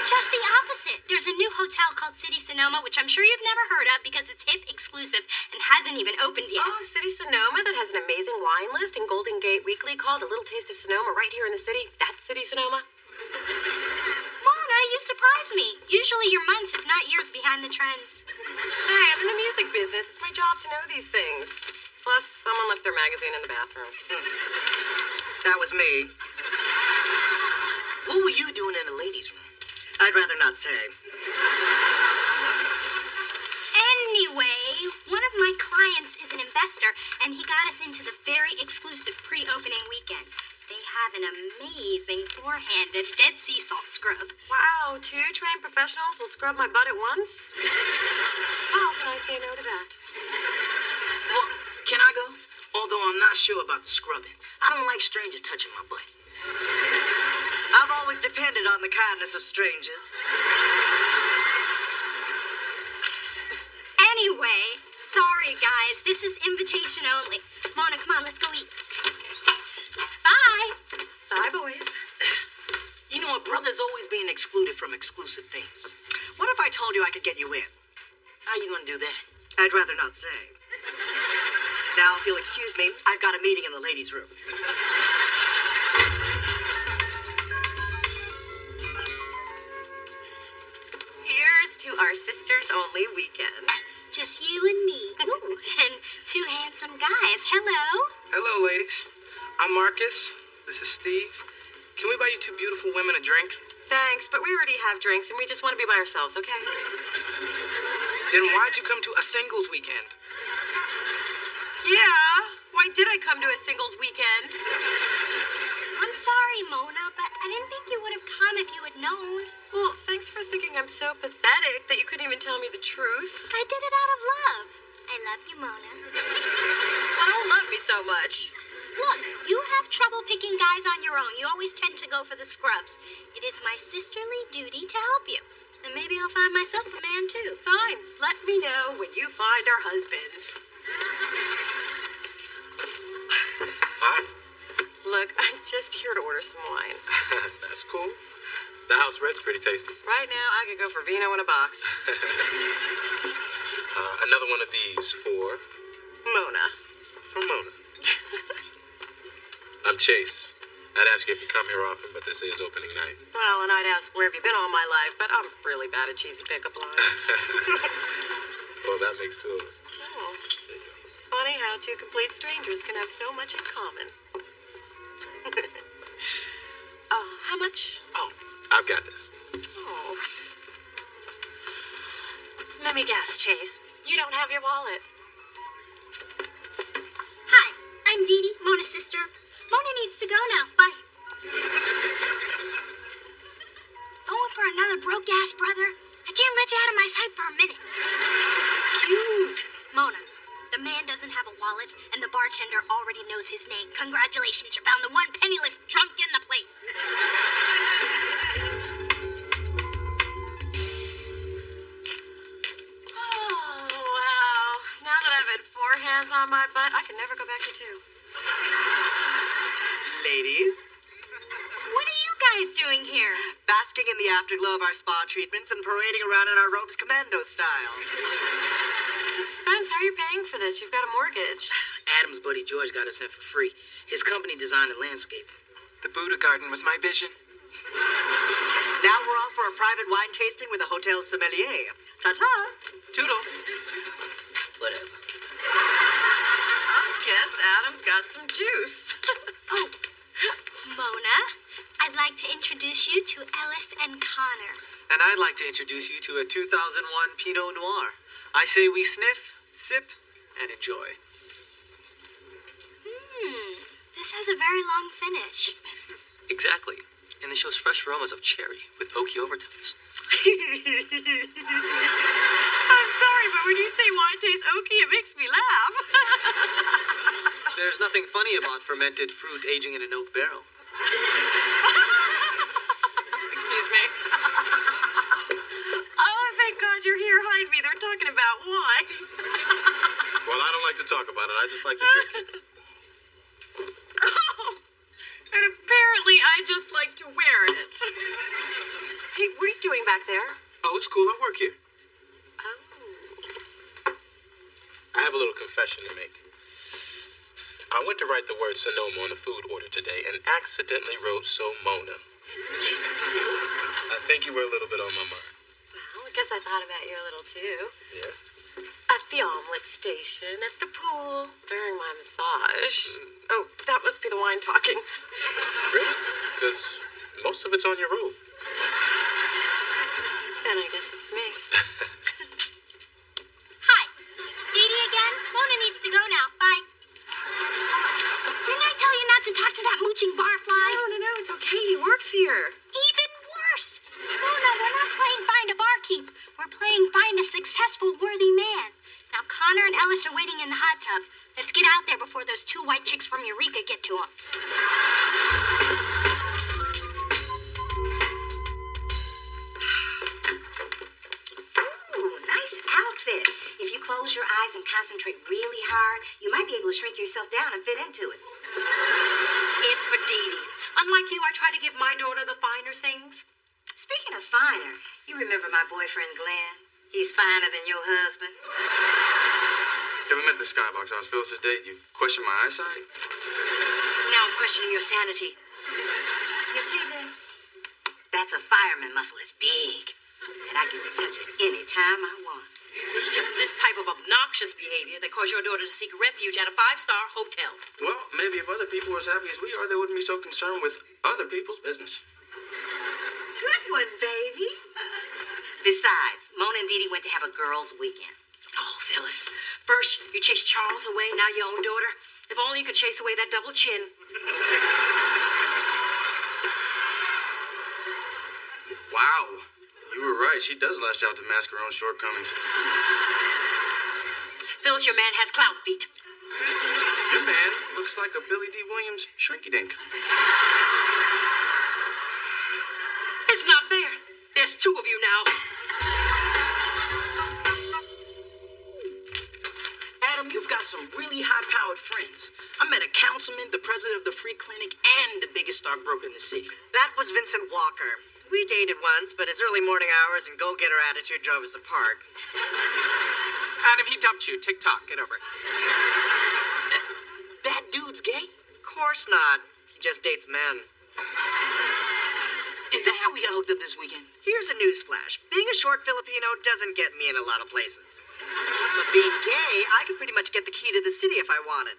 Just the opposite. There's a new hotel called City Sonoma, which I'm sure you've never heard of because it's hip, exclusive, and hasn't even opened yet. Oh, City Sonoma, that has an amazing wine list in Golden Gate Weekly called A Little Taste of Sonoma right here in the city. That's City Sonoma. Mona, you surprise me. Usually you're months, if not years, behind the trends. Hey, I'm in the music business. It's my job to know these things. Plus, someone left their magazine in the bathroom. That was me. What were you doing in the ladies' room? I'd rather not say. Anyway, one of my clients is an investor, and he got us into the very exclusive pre-opening weekend. They have an amazing four-handed Dead Sea salt scrub. Wow, 2 trained professionals will scrub my butt at once? How can I say no to that? Well, can I go? Although I'm not sure about the scrubbing. I don't like strangers touching my butt. I've always depended on the kindness of strangers. Anyway, sorry, guys. This is invitation only. Mona, come on, let's go eat. Bye. Bye, boys. You know, a brother's always being excluded from exclusive things. What if I told you I could get you in? How you gonna do that? I'd rather not say. Now, if you'll excuse me, I've got a meeting in the ladies' room. Here's to our sisters-only weekend. Just you and me. Ooh, and 2 handsome guys. Hello. Hello, ladies. I'm Marcus. This is Steve. Can we buy you 2 beautiful women a drink? Thanks, but we already have drinks and we just want to be by ourselves, okay? Then why'd you come to a singles weekend? Yeah, why did I come to a singles weekend? I'm sorry, Mona, but I didn't think you would have come if you had known. Well, thanks for thinking I'm so pathetic that you couldn't even tell me the truth. I did it out of love. I love you, Mona. I don't love me so much. Look, you have trouble picking guys on your own. You always tend to go for the scrubs. It is my sisterly duty to help you. And maybe I'll find myself a man, too. Fine. Let me know when you find our husbands. Hi. Look, I'm just here to order some wine. That's cool. The house red's pretty tasty. Right now, I could go for vino in a box. Another one of these for Mona. Mona. I'm Chase. I'd ask you if you come here often, but this is opening night. Well, and I'd ask, where have you been all my life? But I'm really bad at cheesy pickup lines. Well, that makes two of us. Oh, it's funny how two complete strangers can have so much in common. How much? Oh, I've got this. Oh. Let me guess, Chase. You don't have your wallet. Hi, I'm Dee Dee, Mona's sister. Mona needs to go now. Bye. Going for another broke-ass brother? I can't let you out of my sight for a minute. It's cute. Mona, the man doesn't have a wallet, and the bartender already knows his name. Congratulations, you found the one penniless drunk in the place. Oh, wow. Now that I've had 4 hands on my butt, I can never go back to 2. Ladies, What are you guys doing here? basking in the afterglow of our spa treatments and parading around in our robes commando style. Spence, how are you paying for this? You've got a mortgage. Adam's buddy George got us in for free. His company designed the landscape. The Buddha garden was my vision. Now we're off for a private wine tasting with a hotel sommelier. Ta-ta! Toodles. Whatever. I guess Adam's got some juice. Oh, Mona, I'd like to introduce you to Ellis and Connor. And I'd like to introduce you to a 2001 Pinot Noir. I say we sniff, sip, and enjoy. This has a very long finish. Exactly. And it shows fresh aromas of cherry with oaky overtones. I'm sorry, but when you say wine tastes oaky, it makes me laugh. There's nothing funny about fermented fruit aging in an oak barrel. Excuse me. Oh, thank God you're here. Hide me. They're talking about wine. Well, I don't like to talk about it. I just like to drink it. Oh, and apparently I just like to wear it. Hey, what are you doing back there? Oh, it's cool. I work here. Oh. I have a little confession to make. I went to write the word Sonoma on a food order today and accidentally wrote Somona. I think you were a little bit on my mind. Well, I guess I thought about you a little too. Yeah? At the omelet station, at the pool, during my massage. Oh, that must be the wine talking. Really? Because most of it's on your robe. Then I guess it's me. Hi, Dee Dee again. Mona needs to go now. Bye. Didn't I tell you not to talk to that mooching barfly? No, it's okay. He works here. Even worse. Mona, we're not playing find a barkeep. We're playing find a successful, worthy man. Now, Connor and Ellis are waiting in the hot tub. Let's get out there before those 2 white chicks from Eureka get to them. Ooh, nice outfit. If you close your eyes and concentrate really hard, you might be able to shrink yourself down and fit into it. It's for Dee Dee. Unlike you, I try to give my daughter the finer things. Speaking of finer, you remember my boyfriend Glenn? He's finer than your husband. Ever met the Skybox? I was Phyllis's date. You questioned my eyesight? Now I'm questioning your sanity. You see this? That's a fireman muscle. It's big. And I get to touch it anytime I want. It's just this type of obnoxious behavior that caused your daughter to seek refuge at a 5-star hotel. Well, maybe if other people were as happy as we are, they wouldn't be so concerned with other people's business. Good one, baby. Besides, Mona and Dee Dee went to have a girls' weekend. Oh, Phyllis. First, you chased Charles away, now your own daughter. If only you could chase away that double chin. Wow. You were right. She does lash out to mask her own shortcomings. Phyllis, knows your man has clown feet. Your man looks like a Billy D. Williams shrinky-dink. It's not fair. There's two of you now. Adam, you've got some really high-powered friends. I met a councilman, the president of the free clinic, and the biggest stockbroker in the city. That was Vincent Walker. We dated once, but his early morning hours and go-getter attitude drove us apart. Adam, he dumped you. TikTok, get over it. That dude's gay? Of course not. He just dates men. Is that how we got hooked up this weekend? Here's a newsflash. Being a short Filipino doesn't get me in a lot of places. But being gay, I could pretty much get the key to the city if I wanted.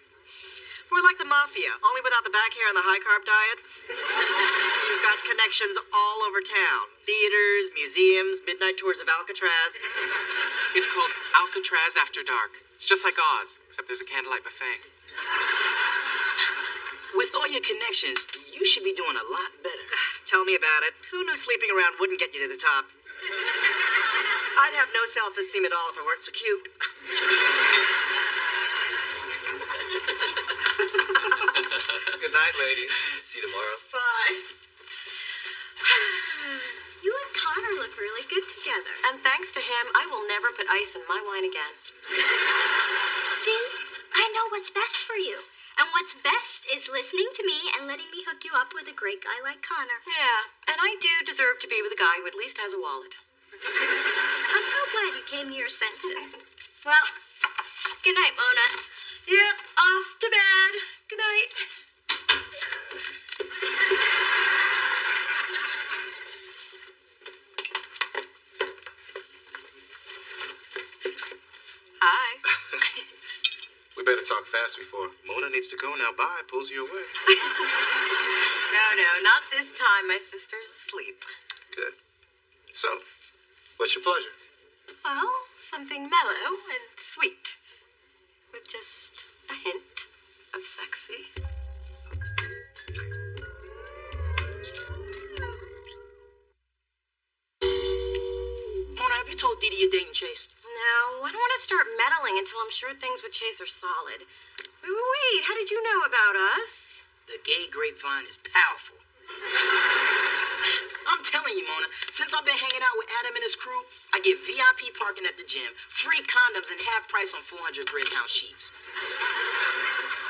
We're like the mafia, only without the back hair and the high-carb diet. We've got connections all over town. Theaters, museums, midnight tours of Alcatraz. It's called Alcatraz After Dark. It's just like Oz, except there's a candlelight buffet. With all your connections, you should be doing a lot better. Tell me about it. Who knew sleeping around wouldn't get you to the top? I'd have no self-esteem at all if I weren't so cute. Good night, ladies. See you tomorrow. Bye. You and Connor look really good together. And thanks to him, I will never put ice in my wine again. See? I know what's best for you. And what's best is listening to me and letting me hook you up with a great guy like Connor. Yeah, and I do deserve to be with a guy who at least has a wallet. I'm so glad you came to your senses. Well, good night, Mona. Yep, off to bed. Good night. Hi. We better talk fast before Mona needs to go now. Bye, pulls you away. No, not this time. My sister's asleep. Good. So, what's your pleasure? Well, something mellow and sweet. With just a hint of sexy. Mona, have you told Didi you're dating Chase? No, I don't want to start meddling until I'm sure things with Chase are solid. Wait, how did you know about us? The gay grapevine is powerful. I'm telling you, Mona, since I've been hanging out with Adam and his crew, I get VIP parking at the gym, free condoms, and half price on 400 Greyhound sheets.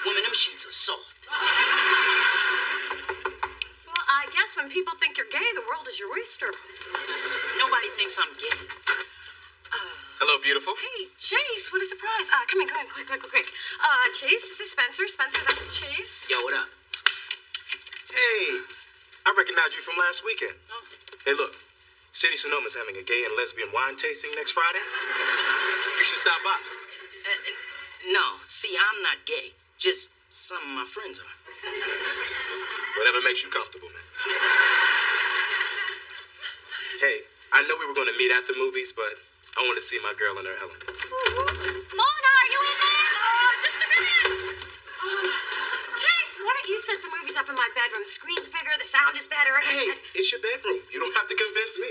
Woman, them sheets are soft. Well, I guess when people think you're gay, the world is your oyster. Nobody thinks I'm gay. Hello, beautiful. Hey, Chase, what a surprise. Come in, quick. Chase, this is Spencer. Spencer, that's Chase. Yo, what up? Hey, I recognize you from last weekend. Hey, look, City Sonoma's having a gay and lesbian wine tasting next Friday. You should stop by. No, see, I'm not gay. Just some of my friends are. Whatever makes you comfortable, man. Hey, I know we were going to meet at the movies, but I want to see my girl and her Ellen. Mona, are you in there? Just a minute. Chase, why don't you set the movies up in my bedroom? The screen's bigger, the sound is better. Hey, it's your bedroom. You don't have to convince me.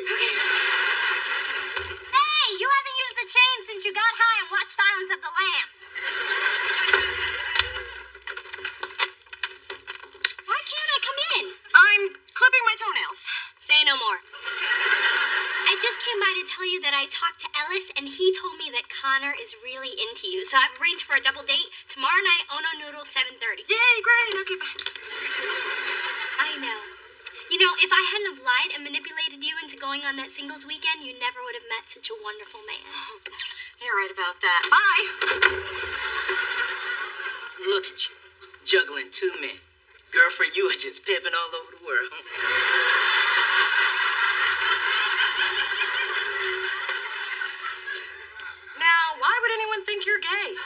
Hey, you haven't used the chain since you got high and watched Silence of the Lambs. Why can't I come in? I'm clipping my toenails. Say no more. I just came by to tell you that I talked to Ellis, and he told me that Connor is really into you. So I've arranged for a double date tomorrow night, Ono Noodle, 7:30. Yay, great. Okay, bye. I know. You know, if I hadn't have lied and manipulated you into going on that singles weekend, you never would have met such a wonderful man. You're right about that. Bye. Look at you, juggling two men. Girlfriend, you are just pimping all over the world. Now, why would anyone think you're gay?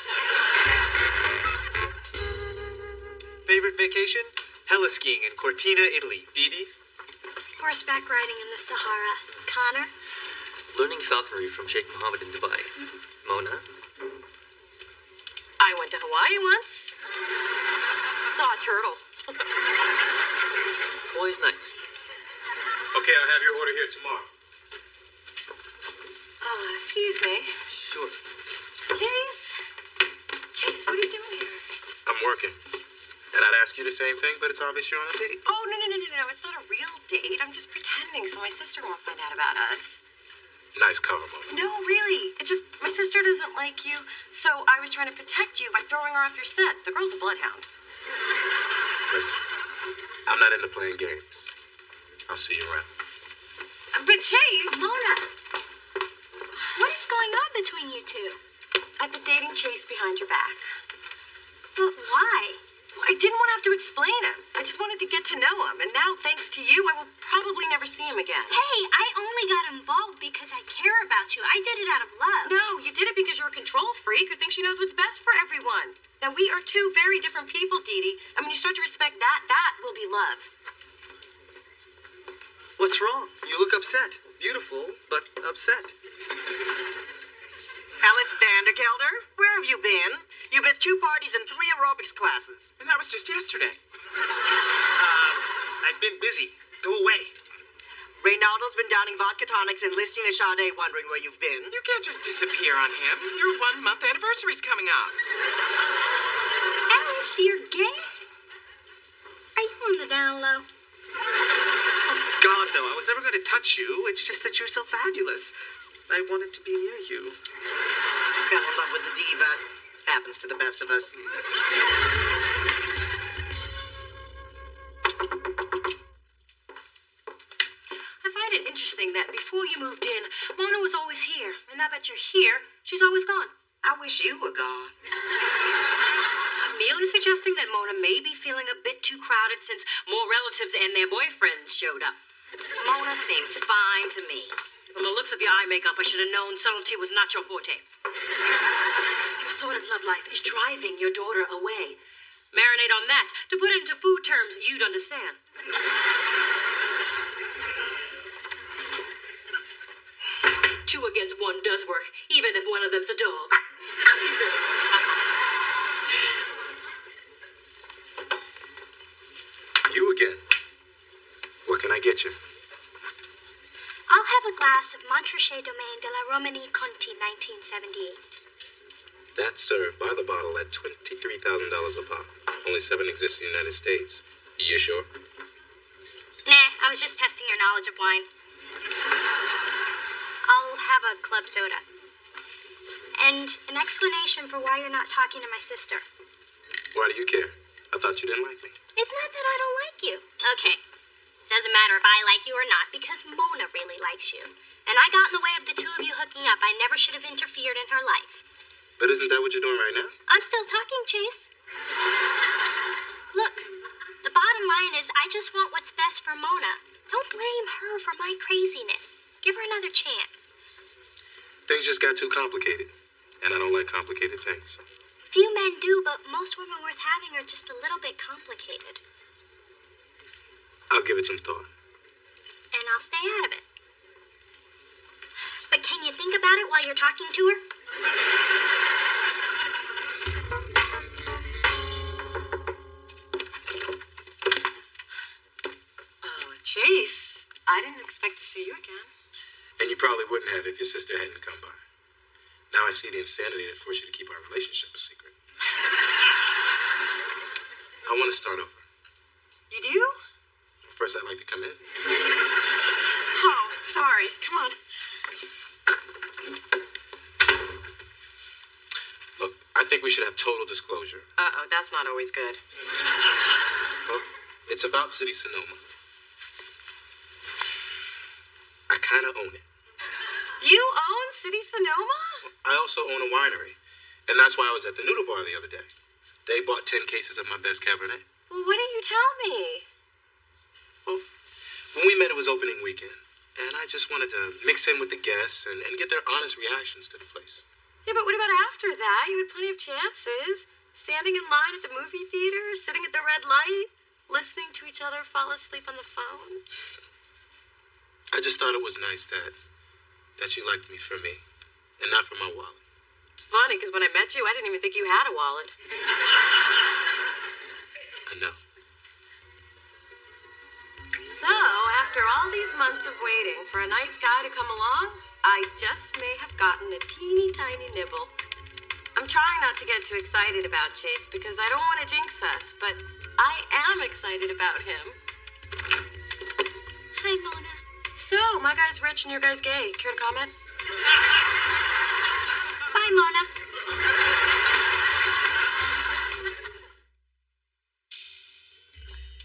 Favorite vacation? Heliskiing in Cortina, Italy. Didi? Horseback riding in the Sahara. Connor? Learning falconry from Sheikh Mohammed in Dubai. Mona? I went to Hawaii once. Saw a turtle. Hawaii's nice. Okay, I'll have your order here tomorrow. Excuse me. Sure. Chase, I'm working. And I'd ask you the same thing, but it's obvious you're on a date. Oh, no. It's not a real date. I'm just pretending so my sister won't find out about us. Nice cover, Mona. No, really. It's just my sister doesn't like you, so I was trying to protect you by throwing her off your scent. The girl's a bloodhound. Listen, I'm not into playing games. I'll see you around. But Chase! Mona, what is going on between you two? I've been dating Chase behind your back. But why? I didn't want to have to explain him. I just wanted to get to know him. And now, thanks to you, I will probably never see him again. Hey, I only got involved because I care about you. I did it out of love. No, you did it because you're a control freak who thinks she knows what's best for everyone. Now, we are two very different people, Dee Dee. And when you start to respect that, that will be love. What's wrong? You look upset. Beautiful, but upset. Alice Vandergelder, where have you been? You missed 2 parties and 3 aerobics classes. And that was just yesterday. I've been busy. Go away. Reynaldo's been downing vodka tonics and listening to Sade, wondering where you've been. You can't just disappear on him. Your 1-month anniversary's coming up. Alice, you're gay? Are you on the down low? God, no. I was never going to touch you. It's just that you're so fabulous. I wanted to be near you. Fell in love with the diva. Happens to the best of us. I find it interesting that before you moved in, Mona was always here. And now that you're here, she's always gone. I wish you were gone. I'm merely suggesting that Mona may be feeling a bit too crowded since more relatives and their boyfriends showed up. Mona seems fine to me. From the looks of your eye makeup, I should have known subtlety was not your forte. Your sordid love life is driving your daughter away. Marinate on that. To put it into food terms you'd understand. 2 against 1 does work, even if one of them's a dog. You again. What can I get you? I'll have a glass of Montrachet Domaine de la Romanie Conti 1978. That's served by the bottle at $23,000 a pop. Only 7 exist in the United States. You sure? Nah, I was just testing your knowledge of wine. I'll have a club soda. And an explanation for why you're not talking to my sister. Why do you care? I thought you didn't like me. It's not that I don't like you. Okay. Doesn't matter if I like you or not, because Mona really likes you. And I got in the way of the 2 of you hooking up. I never should have interfered in her life. But isn't that what you're doing right now? I'm still talking, Chase. Look, the bottom line is I just want what's best for Mona. Don't blame her for my craziness. Give her another chance. Things just got too complicated. And I don't like complicated things. Few men do, but most women worth having are just a little bit complicated. I'll give it some thought. And I'll stay out of it. But can you think about it while you're talking to her? Oh, Chase, I didn't expect to see you again. And you probably wouldn't have if your sister hadn't come by. Now I see the insanity that forced you to keep our relationship a secret. I want to start over. You do? First, I'd like to come in. Oh, sorry. Come on. Look, I think we should have total disclosure. Uh-oh, that's not always good. Look, it's about City Sonoma. I kind of own it. You own City Sonoma? I also own a winery. And that's why I was at the Noodle Bar the other day. They bought 10 cases of my best Cabernet. Well, what didn't you tell me? Well, when we met, it was opening weekend. And I just wanted to mix in with the guests and get their honest reactions to the place. Yeah, but what about after that? You had plenty of chances. Standing in line at the movie theater, sitting at the red light, listening to each other fall asleep on the phone. I just thought it was nice that you liked me for me and not for my wallet. It's funny, because when I met you, I didn't even think you had a wallet. I know. So, after all these months of waiting for a nice guy to come along, I just may have gotten a teeny tiny nibble. I'm trying not to get too excited about Chase because I don't want to jinx us, but I am excited about him. Hi, Mona. So, my guy's rich and your guy's gay. Care to comment? Bye, Mona.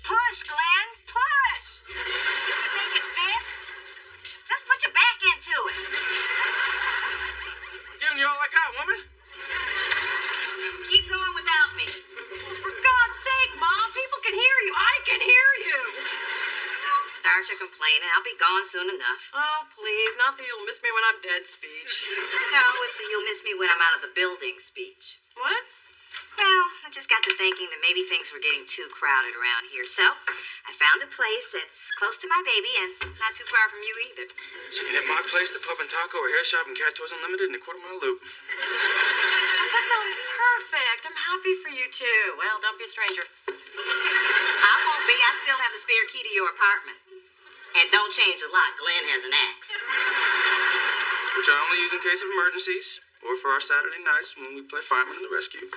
Push, Glenn, push! Make it fit. Just put your back into it. Giving you all I got, woman. Keep going without me. For God's sake, Mom, people can hear you. I can hear you. Don't start your complaining. I'll be gone soon enough. Oh, please, not that you'll miss me when I'm dead speech. No, it's a you'll miss me when I'm out of the building speech. What? Well, I just got to thinking that maybe things were getting too crowded around here. So, I found a place that's close to my baby and not too far from you either. So you can hit my place, the pub and taco, or hair shop and Cat Toys Unlimited in a quarter-mile loop. That sounds perfect. I'm happy for you, too. Well, don't be a stranger. I won't be. I still have the spare key to your apartment. And don't change the lock. Glenn has an axe. Which I only use in case of emergencies, or for our Saturday nights when we play Fireman in the Rescue.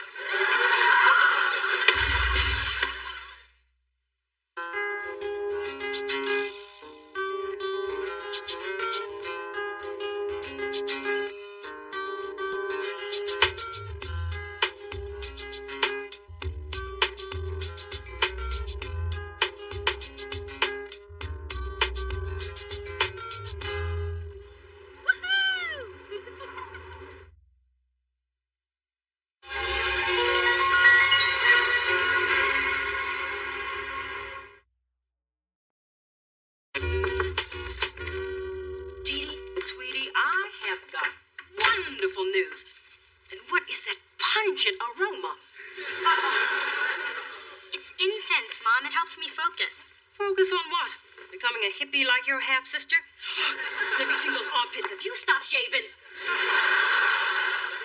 It's incense, Mom. It helps me focus. Focus on what? Becoming a hippie like your half-sister? Let me see those armpits. Have you stopped shaving?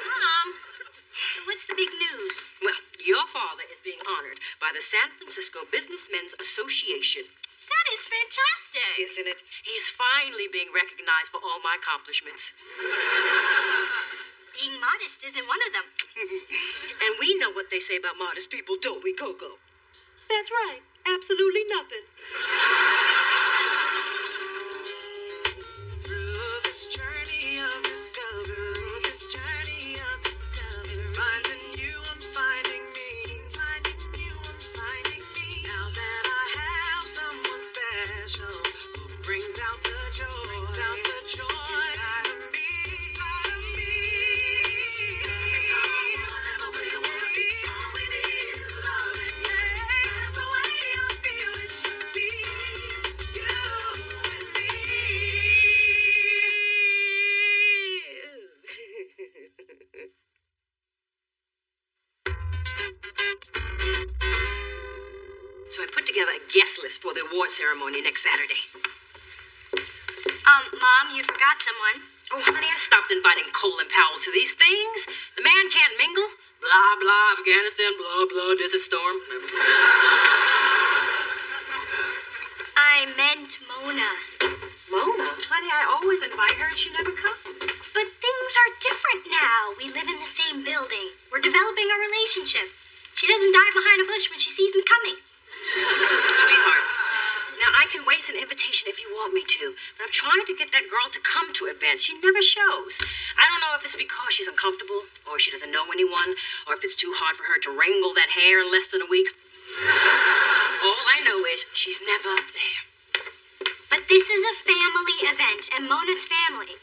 Mom, so what's the big news? Well, your father is being honored by the San Francisco Businessmen's Association. That is fantastic. Isn't it? He is finally being recognized for all my accomplishments. Being modest isn't one of them. And we know what they say about modest people, don't we, Coco? That's right. Absolutely nothing. Through this journey of discovery, finding you, I'm finding me. Finding you, I'm finding me. Now that I have someone special who brings out the joy, inside of me. So I put together a guest list for the award ceremony next Saturday. Mom, you forgot someone. Oh, honey, I stopped inviting Colin Powell to these things. The man can't mingle. Blah, blah, Afghanistan, blah, blah, Desert Storm. I meant Mona. Mona? Honey, I always invite her and she never comes. But things are different now. We live in the same building. We're developing a relationship. She doesn't dive behind a bush when she sees him coming. Sweetheart, now I can waste an invitation if you want me to, but I'm trying to get that girl to come to events. She never shows. I don't know if it's because she's uncomfortable, or she doesn't know anyone, or if it's too hard for her to wrangle that hair in less than a week. All I know is she's never there. But this is a family event, and Mona's family.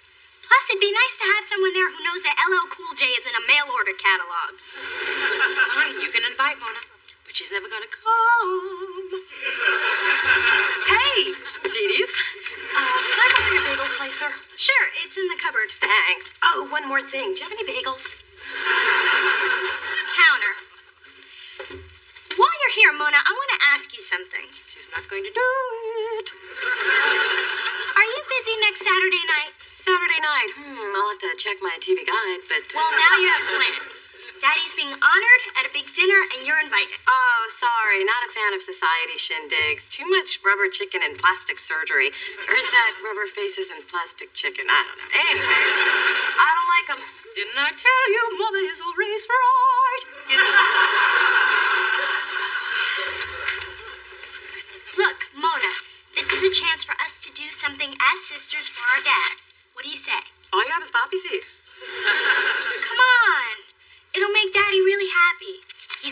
Plus, it'd be nice to have someone there who knows that LL Cool J is in a mail order catalog. Fine, you can invite Mona. But she's never gonna come. Hey, Dee-Dee's. Can I borrow your bagel slicer? Sure, it's in the cupboard. Thanks. Oh, one more thing. Do you have any bagels? Counter. While you're here, Mona, I want to ask you something. She's not going to do it. Are you busy next Saturday night? Saturday night? I'll have to check my TV guide, but... Well, now you have plans. Daddy's being honored at a big dinner, and you're invited. Oh, sorry. Not a fan of society shindigs. Too much rubber chicken and plastic surgery. Or is that rubber faces and plastic chicken? I don't know. Anyway, I don't like them. Didn't I tell you Mother is all raised for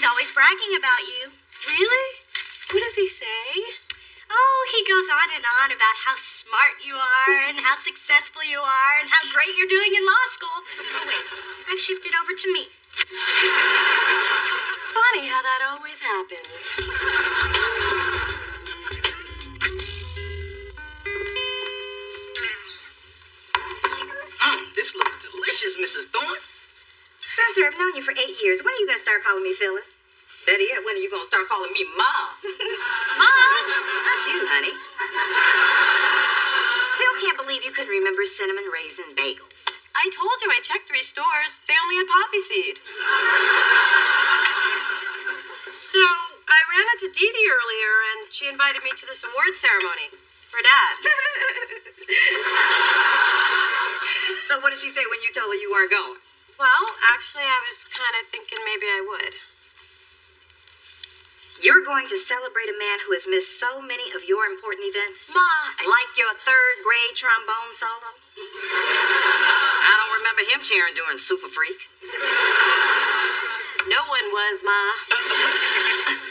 always bragging about you. Really? What does he say? Oh, he goes on and on about how smart you are and how successful you are and how great you're doing in law school. Oh, wait, I've shifted over to me. Funny how that always happens. This looks delicious, Mrs. Thorne. Spencer, I've known you for 8 years. When are you going to start calling me Phyllis? Better yet, when are you going to start calling me Mom? Mom? Not you, honey. Still can't believe you couldn't remember cinnamon raisin bagels. I told you I checked 3 stores. They only had poppy seed. So I ran into Dee Dee earlier, and she invited me to this award ceremony for Dad. So what did she say when you told her you weren't going? Well, actually, I was kind of thinking maybe I would. You're going to celebrate a man who has missed so many of your important events? Ma. Like your 3rd grade trombone solo? I don't remember him cheering during Super Freak. No one was, Ma.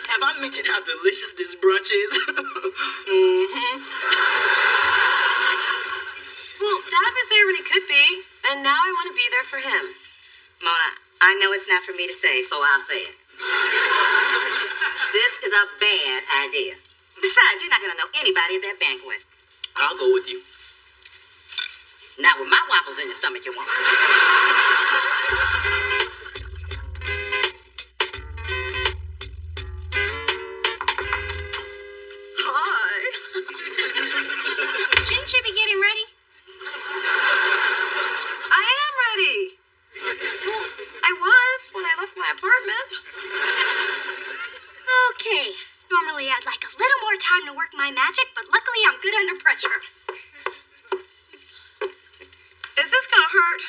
Have I mentioned how delicious this brunch is? Well, Dad was there when he could be, and now I want to be there for him. Mona, I know it's not for me to say, so I'll say it. This is a bad idea. Besides, you're not going to know anybody at that banquet. I'll go with you. Not with my waffles in your stomach, you won't. Hi. Shouldn't you be getting ready? I am ready. Well, I was when I left my apartment. Okay. Normally I'd like a little more time to work my magic, but luckily I'm good under pressure. Is this gonna hurt?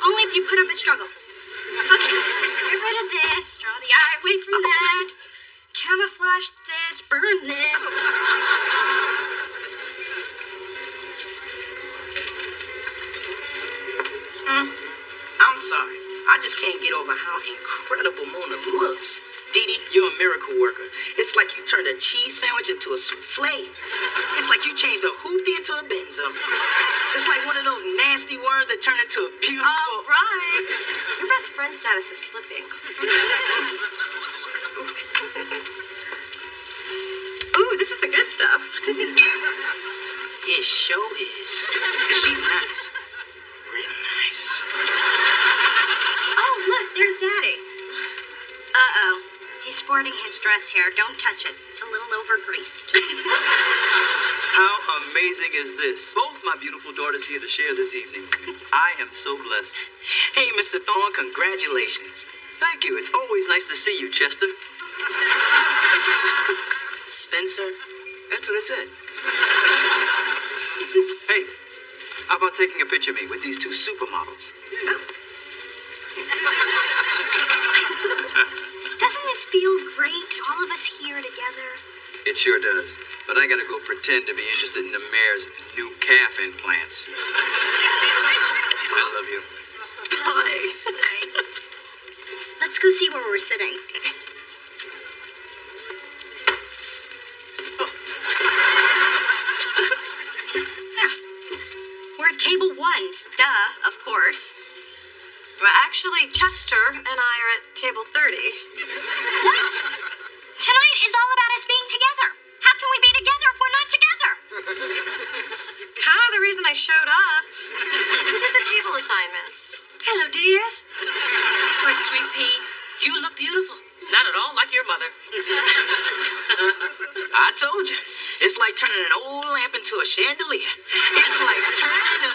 Only if you put up a struggle. Okay, get rid of this, draw the eye away from that, camouflage this, burn this. I'm sorry. I just can't get over how incredible Mona looks. Dee Dee, you're a miracle worker. It's like you turned a cheese sandwich into a souffle. It's like you changed a hoopty into a benzo. It's like one of those nasty words that turn into a beautiful... All right. Your best friend status is slipping. Ooh, this is the good stuff. It sure is. She's nice. Real nice. Oh, look, there's Daddy. Uh-oh. He's sporting his dress hair. Don't touch it. It's a little over-greased. How amazing is this? Both my beautiful daughters here to share this evening. I am so blessed. Hey, Mr. Thorne, congratulations. Thank you. It's always nice to see you, Chester. Spencer? That's what I said. Hey, how about taking a picture of me with these 2 supermodels? Doesn't this feel great, all of us here together? It sure does. But I gotta go pretend to be interested in the mayor's new calf implants. I love you. Hi. Let's go see where we're sitting. We're at table 1. Duh, of course. Well, actually, Chester and I are at table 30. What? Tonight is all about us being together. How can we be together if we're not together? It's kind of the reason I showed up. Who did the table assignments? Hello, dears. My sweet pea, you look beautiful. Not at all like your mother. I told you. It's like turning an old lamp into a chandelier. It's like turning a...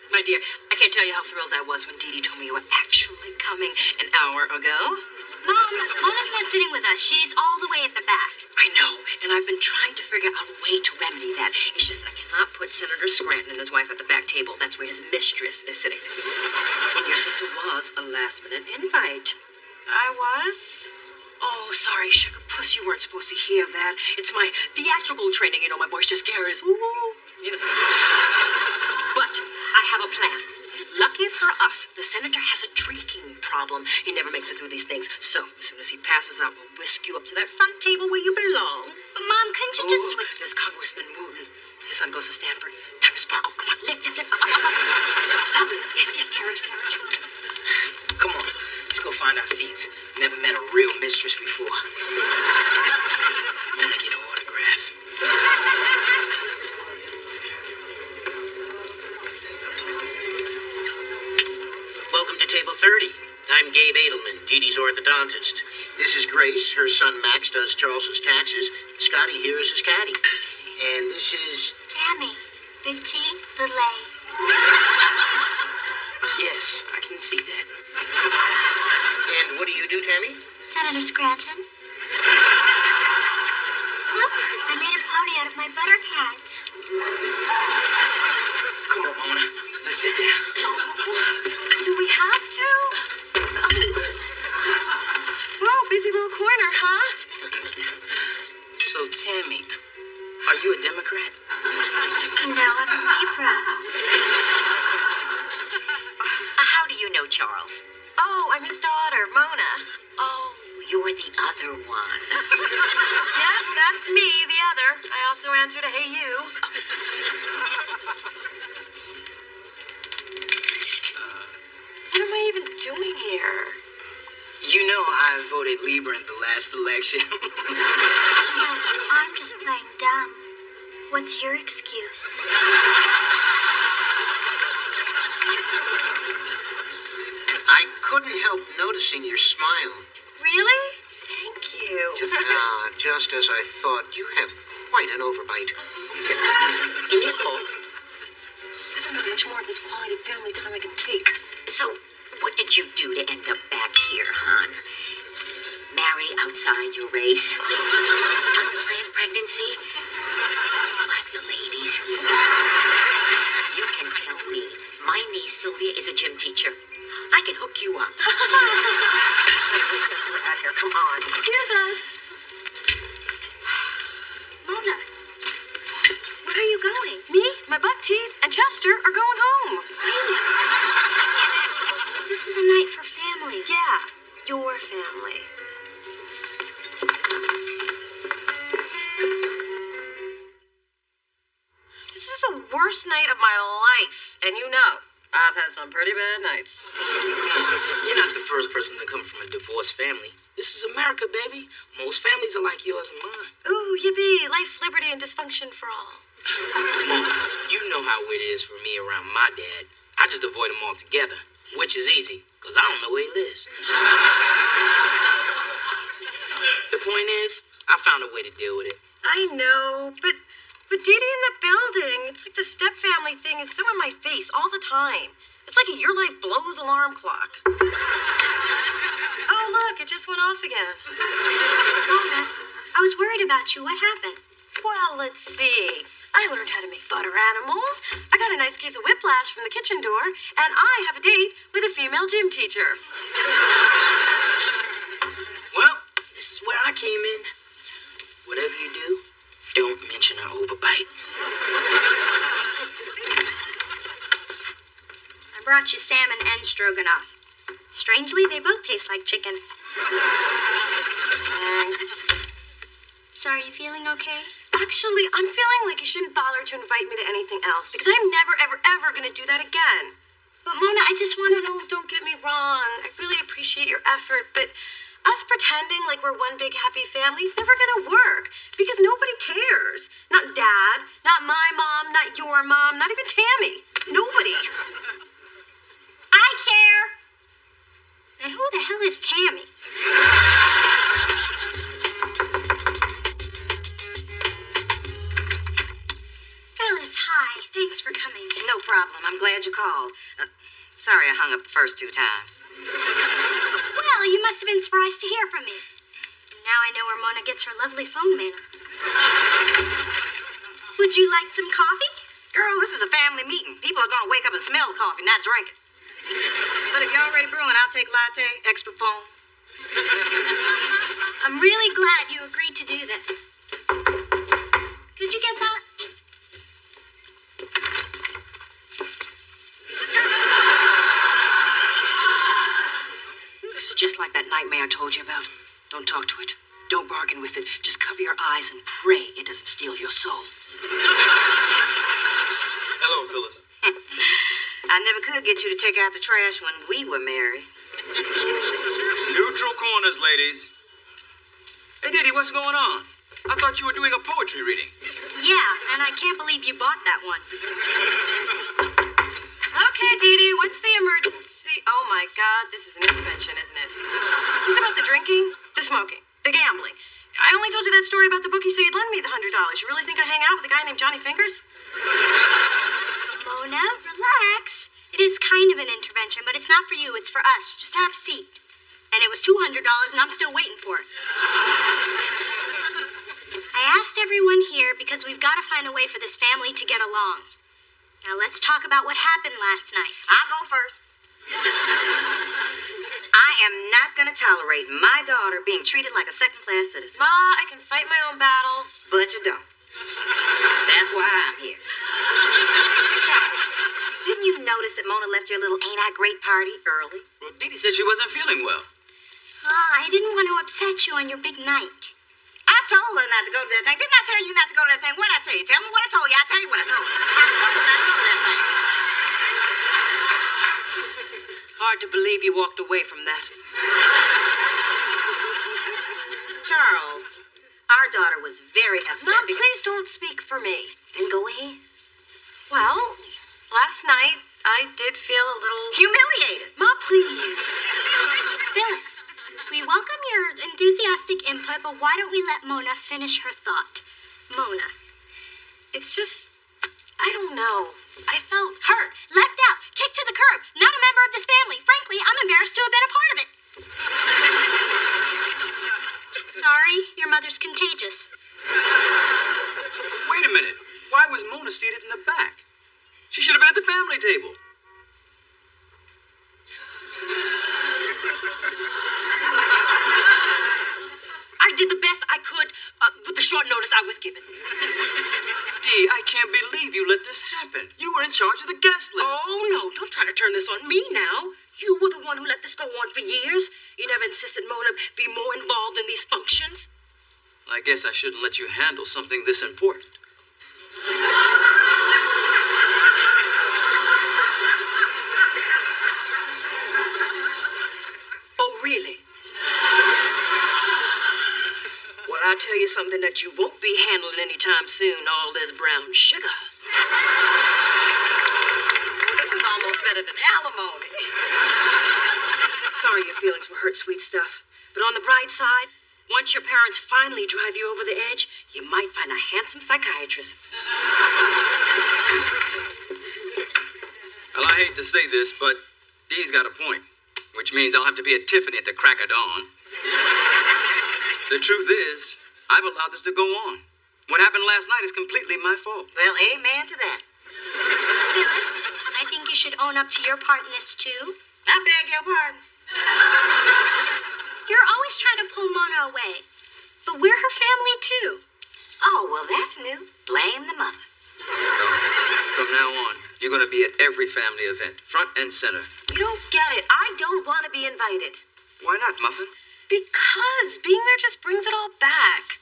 My dear, I can't tell you how thrilled I was when Dee Dee told me you were actually coming an hour ago. Mom, Mona's not sitting with us. She's all the way at the back. I know, and I've been trying to figure out a way to remedy that. It's just that I cannot put Senator Scranton and his wife at the back table. That's where his mistress is sitting. And your sister was a last-minute invite. I was? Oh, sorry, sugar puss, you weren't supposed to hear that. It's my theatrical training, my voice just carries. Woo, you know. But I have a plan. lucky for us, the senator has a drinking problem. He never makes it through these things. So, as soon as he passes out, we'll whisk you up to that front table where you belong. But Mom, couldn't you just... There's Congressman Wooten. His son goes to Stanford. Time to sparkle. Come on, lift. Yes, carriage. Come on, let's go find our seats. Never met a real mistress before. I'm gonna get an autograph. Welcome to table 30. I'm Gabe Edelman, Dee Dee's orthodontist. This is Grace. Her son Max does Charles's taxes. Scotty here is his caddy. And this is... Tammy. Big T, little A. Yes, I can see that. And what do you do, Tammy? Senator Scranton. Look, I made a pony out of my butter cat. Come on, Mona. Let's sit down. Do we have to? Whoa, busy little corner, huh? So, Tammy, are you a Democrat? No, I'm a Libra. How do you know Charles? Oh, I'm his daughter, Mona. Oh, you're the other one. Yeah, that's me, the other. I also answer to Hey You. What am I even doing here? You know I voted Libra in the last election. No, I'm just playing dumb. What's your excuse? I couldn't help noticing your smile. Really? Thank you. Just as I thought, you have quite an overbite. Give me a call. I don't know how much more of this quality family time I can take. So, what did you do to end up back here, hon? Marry outside your race? Unplanned pregnancy? Like the ladies? You can tell me. My niece Sylvia is a gym teacher. I can hook you up. We're out here. Come on. Excuse us. Mona, where are you going? Me, my buck teeth, and Chester are going home. This is a night for family. Yeah, your family. This is the worst night of my life, and you know, I've had some pretty bad nights. You're not the first person to come from a divorced family. This is America, baby. Most families are like yours and mine. Ooh, yippee, life, liberty, and dysfunction for all. Mona, you know how it is for me around my dad. I just avoid him altogether, which is easy, because I don't know where he lives. The point is, I found a way to deal with it. I know, but Dee Dee in the building, it's like the step family thing is so in my face all the time. It's like a Your Life Blows alarm clock. Oh, look, it just went off again. Mona, I was worried about you. What happened? Well, let's see. I learned how to make butter animals. I got a nice case of whiplash from the kitchen door, and I have a date with a female gym teacher. Well, this is where I came in. Whatever you do, don't mention an overbite. I brought you salmon and stroganoff. Strangely, they both taste like chicken. Thanks. So are you feeling okay? Actually, I'm feeling like you shouldn't bother to invite me to anything else, because I'm never, ever going to do that again. But Mona, I just want to know... No, don't get me wrong. I really appreciate your effort, but us pretending like we're one big happy family is never going to work, because nobody cares. Not Dad, not my mom, not your mom, not even Tammy. Nobody. I care. And who the hell is Tammy? Phyllis, hi. Thanks for coming. No problem. I'm glad you called. Sorry I hung up the first 2 times. Well, you must have been surprised to hear from me. Now I know where Mona gets her lovely phone manner. Would you like some coffee? Girl, this is a family meeting. People are going to wake up and smell coffee, not drink it. But if you're already brewing, I'll take latte, extra foam. I'm really glad you agreed to do this. Could you get that? just like that nightmare I told you about. Don't talk to it. Don't bargain with it. Just cover your eyes and pray it doesn't steal your soul. Hello, Phyllis. I never could get you to take out the trash when we were married. Neutral corners, ladies. Hey, Diddy, what's going on? I thought you were doing a poetry reading. Yeah, and I can't believe you bought that one. Okay, Dee, what's the emergency? Oh my God, this is an intervention, isn't it? Is this about the drinking, the smoking, the gambling? I only told you that story about the bookie so you'd lend me the $100. You really think I hang out with a guy named Johnny Fingers? Mona, relax. It is kind of an intervention, but it's not for you, it's for us. Just have a seat. And it was $200, and I'm still waiting for it. I asked everyone here because we've got to find a way for this family to get along. Now let's talk about what happened last night. I'll go first. I am not going to tolerate my daughter being treated like a second-class citizen. Ma, I can fight my own battles. But you don't. That's why I'm here. Charlie, didn't you notice that Mona left your little Ain't I Great party early? Well, Dee Dee said she wasn't feeling well. I didn't want to upset you on your big night. I told her not to go to that thing. Didn't I tell you not to go to that thing? What'd I tell you? Tell me what I told you. I'll tell you what I told you. I told her not to go to that thing. Hard to believe you walked away from that. Charles, our daughter was very upset. Mom, please don't speak for me. Then go ahead. Well, last night I did feel a little humiliated. Ma, please. Phyllis, we welcome your enthusiastic input, but why don't we let Mona finish her thought? Mona. It's just, I don't know. I felt hurt, left out, kicked to the curb, not a member of this family. Frankly, I'm embarrassed to have been a part of it. Sorry, your mother's contagious. Wait a minute. Why was Mona seated in the back? She should have been at the family table. I did the best I could with the short notice I was given. Dee, I can't believe you let this happen. You were in charge of the guest list. Oh, no, don't try to turn this on me now. You were the one who let this go on for years. You never insisted Mona be more involved in these functions. I guess I shouldn't let you handle something this important. Oh, really? Well, I'll tell you something that you won't be handling anytime soon, all this brown sugar. This is almost better than alimony. Sorry your feelings were hurt, sweet stuff. But on the bright side, once your parents finally drive you over the edge, you might find a handsome psychiatrist. Well, I hate to say this, but Dee's got a point, which means I'll have to be at Tiffany at the crack of dawn. The truth is, I've allowed this to go on. What happened last night is completely my fault. Well, amen to that. Phyllis, I think you should own up to your part in this, too. I beg your pardon. You're always trying to pull Mona away. But we're her family, too. Oh, well, that's new. Blame the mother. From now on, you're going to be at every family event, front and center. You don't get it. I don't want to be invited. Why not, Muffin? Because being there just brings it all back.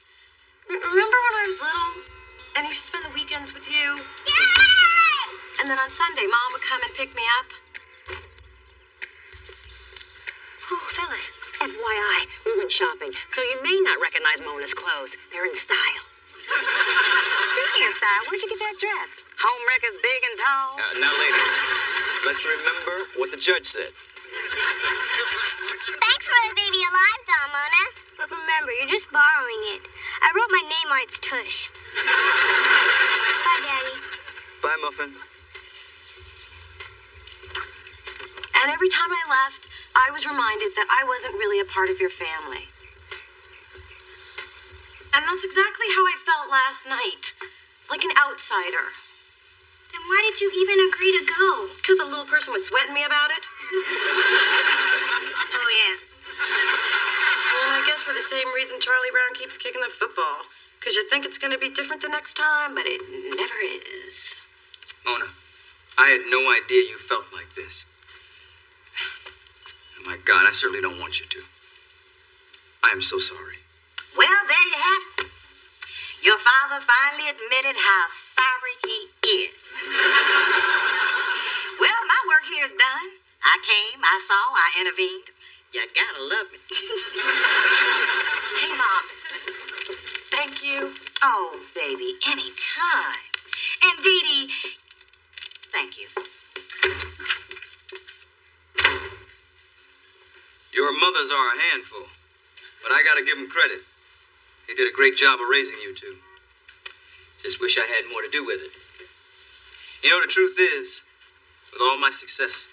Remember when I was little and I used to spend the weekends with you? Yay! And then on Sunday, Mom would come and pick me up. Oh, Phyllis, FYI, we went shopping, so you may not recognize Mona's clothes. They're in style. Speaking of style, where'd you get that dress? Home wreckers big and tall? Now, ladies, let's remember what the judge said. Thanks for the baby alive doll, Mona. But remember, you're just borrowing it. I wrote my name on its tush. Bye, Daddy. Bye, Muffin. And every time I left, I was reminded that I wasn't really a part of your family. And that's exactly how I felt last night. Like an outsider. Then why did you even agree to go? Because a little person was sweating me about it. Oh, yeah. Well, I guess for the same reason Charlie Brown keeps kicking the football. Because you think it's going to be different the next time, but it never is. Mona, I had no idea you felt like this. My God, I certainly don't want you to. I am so sorry. Well, there you have it. Your father finally admitted how sorry he is. Well, my work here is done. I came, I saw, I intervened. You gotta love me. Hey, Mom. Thank you. Oh, baby, anytime. And Dee Dee, thank you. Your mothers are a handful, but I gotta give them credit. They did a great job of raising you two. Just wish I had more to do with it. You know, the truth is, with all my success,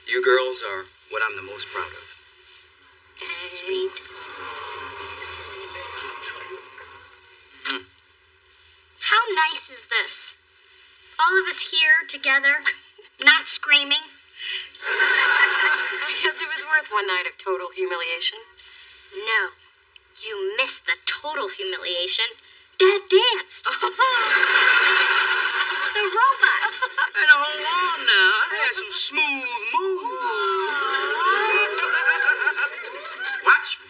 you girls are what I'm the most proud of. That's sweet. How nice is this? All of us here together, not screaming. I guess it was worth one night of total humiliation. No, you missed the total humiliation. Dad danced. The robot. And hold on now. I had some smooth moves. Watch me.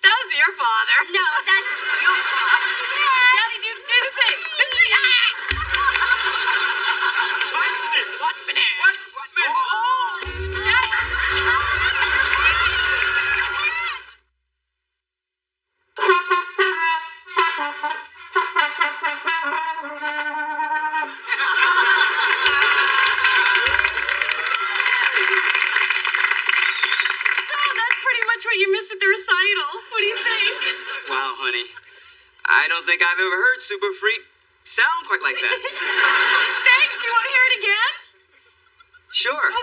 That was your father. No, that's your father. Daddy, do the thing. Watch me. Watch me now. Watch me. What you missed at the recital. What do you think? Wow, honey. I don't think I've ever heard Super Freak sound quite like that. Thanks. You want to hear it again? Sure.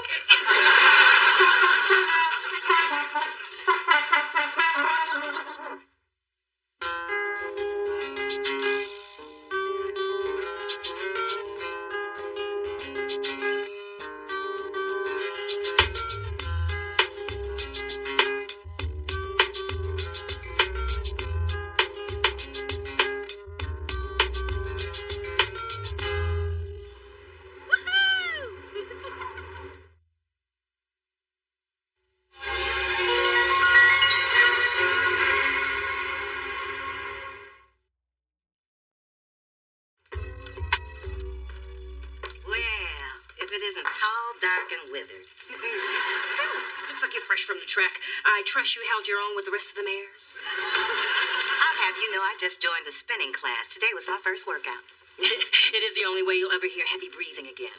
Looks like you're fresh from the track. I trust you held your own with the rest of the mares. I'll have you know I just joined a spinning class. Today was my first workout. It is the only way you'll ever hear heavy breathing again.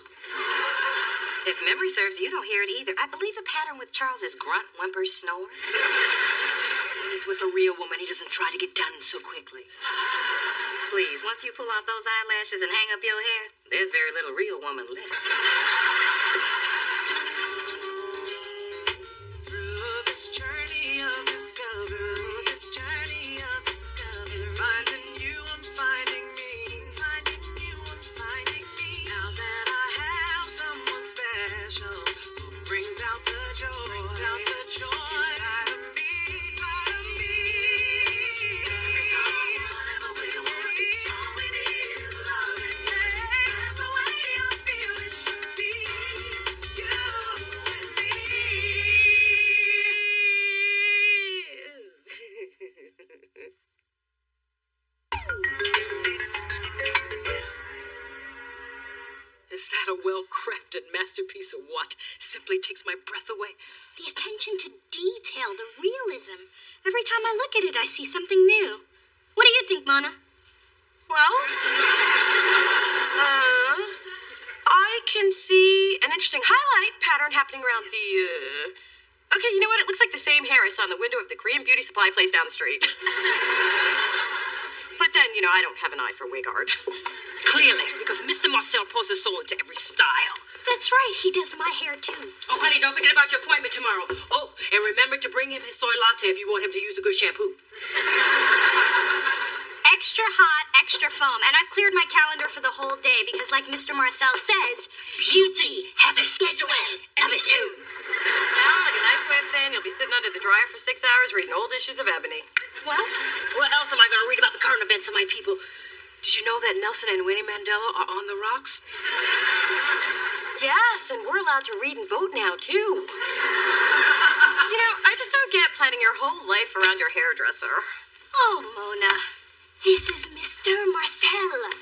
If memory serves, you don't hear it either. I believe the pattern with Charles is grunt, whimper, snore. When he's with a real woman, he doesn't try to get done so quickly. Please, once you pull off those eyelashes and hang up your hair, there's very little real woman left. Is that a well-crafted masterpiece of what? Simply takes my breath away. The attention to detail, the realism. Every time I look at it, I see something new. What do you think, Mona? Well, I can see an interesting highlight pattern happening around the, Okay, you know what? It looks like the same hair I saw in the window of the Korean beauty supply place down the street. But then, I don't have an eye for wig art. Clearly, because Mr. Marcel pours his soul into every style. That's right, he does my hair too. Oh, honey, don't forget about your appointment tomorrow. Oh, and remember to bring him his soy latte if you want him to use a good shampoo. Extra hot, extra foam. And I've cleared my calendar for the whole day because, like Mr. Marcel says, beauty has a schedule of its own. Well, like a nice way of saying you'll be sitting under the dryer for 6 hours reading old issues of Ebony. Well, what else am I going to read about the current events of my people? Did you know that Nelson and Winnie Mandela are on the rocks? Yes, and we're allowed to read and vote now, too. I just don't get planning your whole life around your hairdresser. Oh, Mona, this is Mr. Marcel.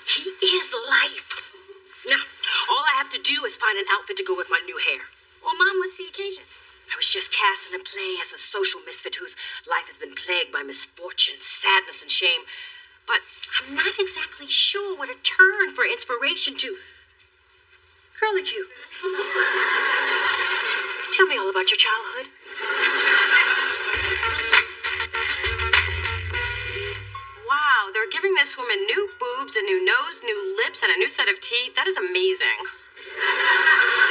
He is life. Now, all I have to do is find an outfit to go with my new hair. Well, Mom, what's the occasion? I was just cast in a play as a social misfit whose life has been plagued by misfortune, sadness, and shame. But I'm not exactly sure where to turn for inspiration to... Curlicue. Tell me all about your childhood. Wow, they're giving this woman new boobs, a new nose, new lips, and a new set of teeth. That is amazing.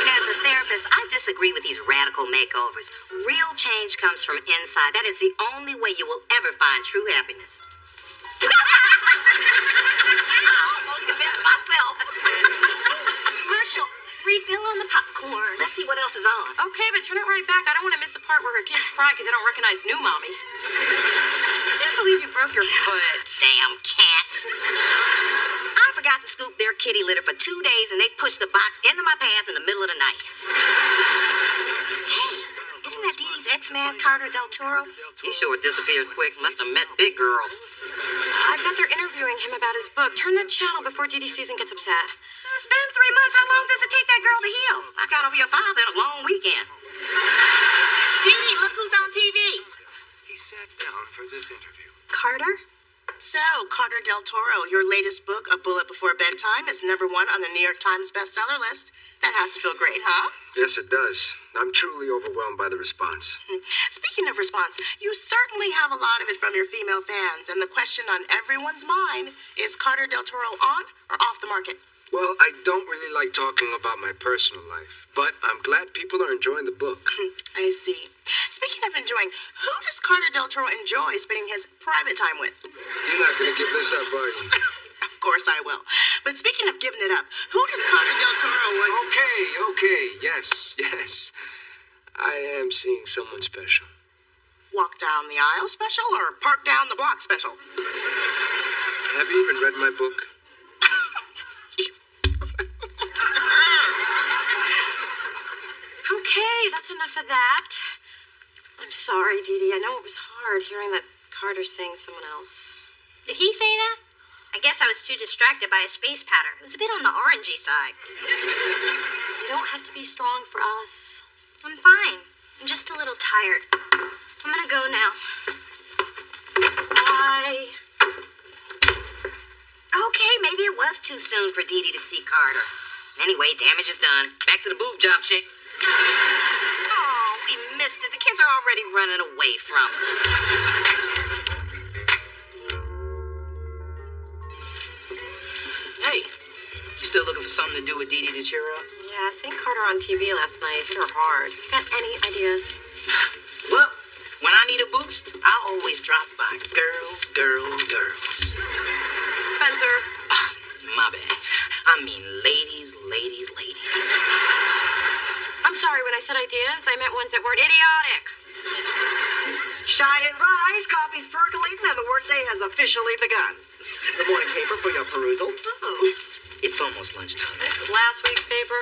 As a therapist, I disagree with these radical makeovers. Real change comes from inside. That is the only way you will ever find true happiness. I almost convinced myself. Commercial. Refill on the popcorn. Let's see what else is on. Okay, but turn it right back. I don't want to miss the part where her kids cry because they don't recognize new mommy. I can't believe you broke your foot. Damn cats. I forgot to scoop their kitty litter for 2 days, and they pushed the box into my path in the middle of the night. Hey, isn't that Dee Dee's ex-man, Carter Del Toro? He sure disappeared quick. Must have met Big Girl. I bet they're interviewing him about his book. Turn the channel before Dee Dee Season gets upset. It's been 3 months. How long does it take that girl to heal? I got over your father in a long weekend. Dee Dee, look who's on TV. He sat down for this interview. Carter? So, Carter Del Toro, your latest book, A Bullet Before Bedtime, is #1 on the New York Times bestseller list. That has to feel great, huh? Yes, it does. I'm truly overwhelmed by the response. Speaking of response, you certainly have a lot of it from your female fans, and the question on everyone's mind is Carter Del Toro on or off the market? Well, I don't really like talking about my personal life, but I'm glad people are enjoying the book. I see. Speaking of enjoying, who does Carter Del Toro enjoy spending his private time with? You're not going to give this up, are you? Of course I will. But speaking of giving it up, who does Carter Del Toro like? Okay. Yes. I am seeing someone special. Walk down the aisle special or park down the block special? Have you even read my book? Okay, that's enough of that. I'm sorry, Dee Dee. I know it was hard hearing that Carter's saying someone else. Did he say that? I guess I was too distracted by a space powder. It was a bit on the orangey side. You don't have to be strong for us. I'm fine. I'm just a little tired. I'm gonna go now. Bye. Okay, maybe it was too soon for Dee Dee to see Carter. Anyway, damage is done. Back to the boob job, chick. Oh, we missed it. The kids are already running away from her. Hey, you still looking for something to do with Dee Dee to cheer her up? Yeah, seeing Carter on TV last night hit her hard. You got any ideas? Well, when I need a boost, I always drop by Girls. Spencer. My bad. I mean ladies. I'm sorry, when I said ideas, I meant ones that weren't idiotic. Shine and rise, coffee's percolating, and the workday has officially begun. The morning paper for your perusal. Oh. It's almost lunchtime. This is last week's paper.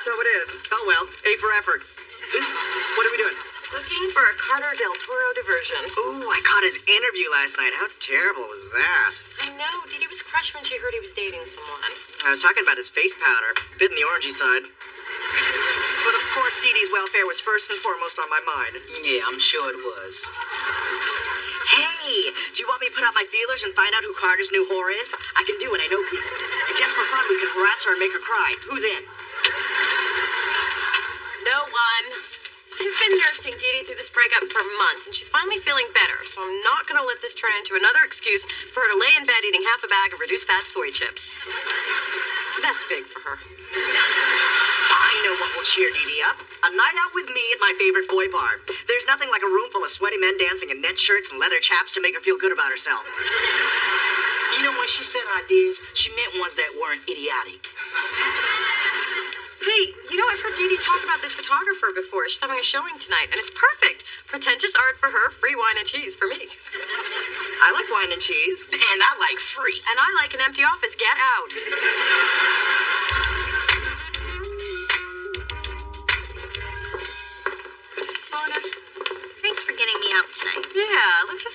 So it is. Oh well, A for effort. What are we doing? Looking for a Carter Del Toro diversion. Ooh, I caught his interview last night. How terrible was that? I know. Dee Dee was crushed when she heard he was dating someone. I was talking about his face powder. Bit in the orangey side. But of course, Dee Dee's welfare was first and foremost on my mind. Yeah, I'm sure it was. Hey, do you want me to put out my feelers and find out who Carter's new whore is? I can do it. I know people. And just for fun, we can harass her and make her cry. Who's in? No one. I've been nursing Dee Dee through this breakup for months, and she's finally feeling better, so I'm not going to let this turn into another excuse for her to lay in bed eating half a bag of reduced fat soy chips. That's big for her. I know what will cheer Dee Dee up. A night out with me at my favorite boy bar. There's nothing like a room full of sweaty men dancing in net shirts and leather chaps to make her feel good about herself. You know, when she said ideas, she meant ones that weren't idiotic. Hey, you know, I've heard Dee Dee talk about this photographer before. She's having a showing tonight, and it's perfect. Pretentious art for her, free wine and cheese for me. I like wine and cheese. And I like free. And I like an empty office. Get out.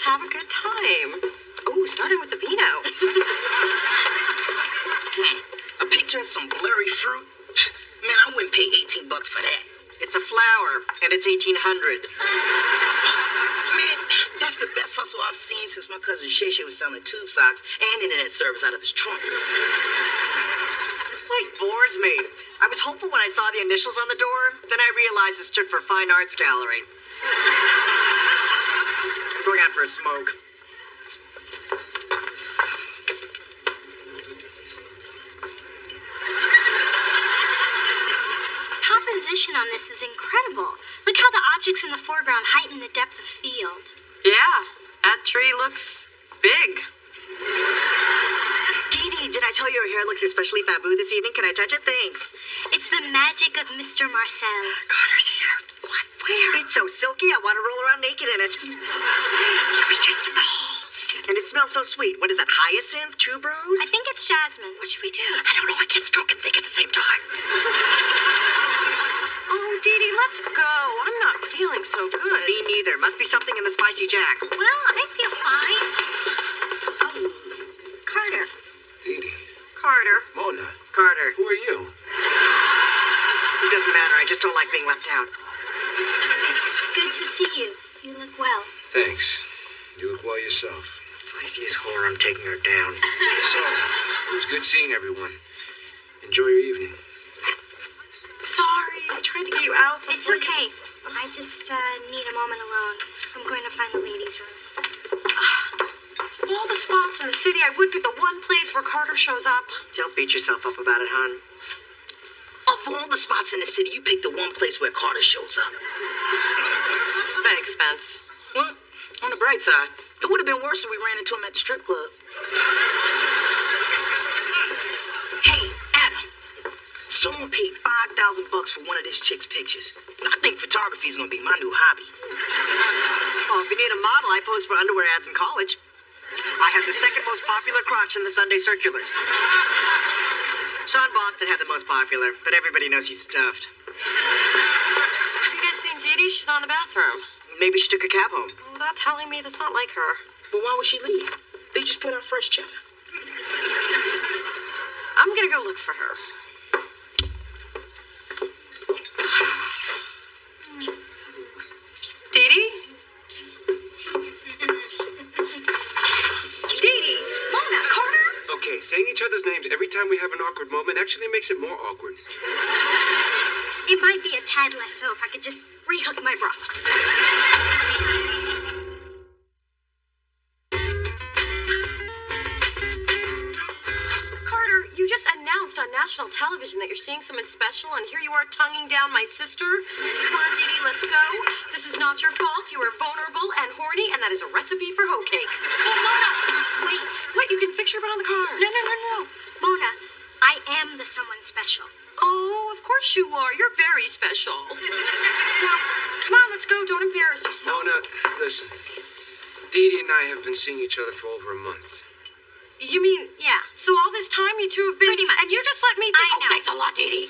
have a good time. Oh, starting with the Beano. A picture of some blurry fruit? Man, I wouldn't pay $18 for that. It's a flower, and it's 1800. Man, that's the best hustle I've seen since my cousin Shay Shay was selling tube socks and internet service out of his trunk. This place bores me. I was hopeful when I saw the initials on the door, then I realized it stood for Fine Arts Gallery. I'm going out for a smoke. Composition on this is incredible. Look how the objects in the foreground heighten the depth of field. Yeah, that tree looks big. Dee Dee, did I tell you your hair looks especially faboo this evening? Can I touch it? Thanks. It's the magic of Mr. Marcel. Carter's here. What? Where? It's so silky, I want to roll around naked in it. I was just in the hall. And it smells so sweet. What is that, hyacinth? Tuberose? I think it's jasmine. What should we do? I don't know. I can't stroke and think at the same time. Oh, Dee Dee, let's go. I'm not feeling so good. Me neither. Must be something in the spicy jack. Well, I feel fine. Oh, Carter. Dee Dee. Carter. Mona. Carter. Who are you? It doesn't matter. I just don't like being left out. It's good to see you. You look well. Thanks. You look well yourself. If I see his whore, I'm taking her down. So, it was good seeing everyone. Enjoy your evening. Sorry, I tried to get you out. It's okay. I just need a moment alone. I'm going to find the ladies' room. Of all the spots in the city, I would pick the one place where Carter shows up. Don't beat yourself up about it, hon. Of all the spots in the city, you picked the one place where Carter shows up. Thanks, Spence. Well, on the bright side, it would have been worse if we ran into him at the strip club. Hey, Adam. Someone paid $5,000 for one of this chick's pictures. I think photography is going to be my new hobby. Well, if you need a model, I posed for underwear ads in college. I have the second most popular crotch in the Sunday circulars. Sean Boston had the most popular, but everybody knows he's stuffed. Have you guys seen Dee Dee? She's not in the bathroom. Maybe she took a cab home. Well, that's telling me that's not like her. But why would she leave? They just put out fresh cheddar. I'm gonna go look for her. Dee Dee? Dee Dee! Mona! Carter? Okay, saying each other's names every time we have an awkward moment actually makes it more awkward. It might be a tad less so if I could just rehook my bra. Carter, you just announced on national television that you're seeing someone special, and here you are tonguing down my sister. Come on, Dee Dee, let's go. This is not your fault. You are vulnerable and horny, and that is a recipe for hoe cake. Oh, Mona, wait. What, you can fix your bra in the car? No. Mona, I am the someone special. Oh, of course you are. You're very special. Now, come on, let's go. Don't embarrass yourself. Mona, listen. Dee Dee and I have been seeing each other for over a month. You mean... Yeah. So all this time you two have been... Pretty much. And you just let me think... I know. Oh, thanks a lot, Dee Dee.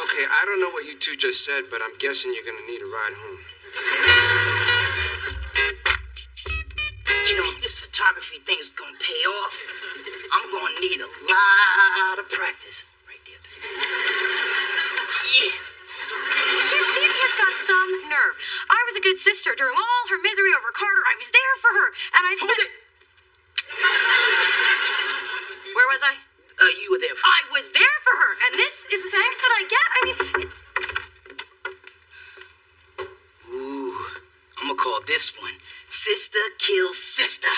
Okay, I don't know what you two just said, but I'm guessing you're gonna need a ride home. You know, if this photography thing's gonna pay off, I'm gonna need a lot of practice. Right there, baby. Yeah. Shit, Dee Dee has got some nerve. I was a good sister during all her misery over Carter. I was there for her, and I spent... Where was I? You were there for I was there for her, and this is the thanks that I get. I mean... Ooh, I'm gonna call this one Sister Kills Sister.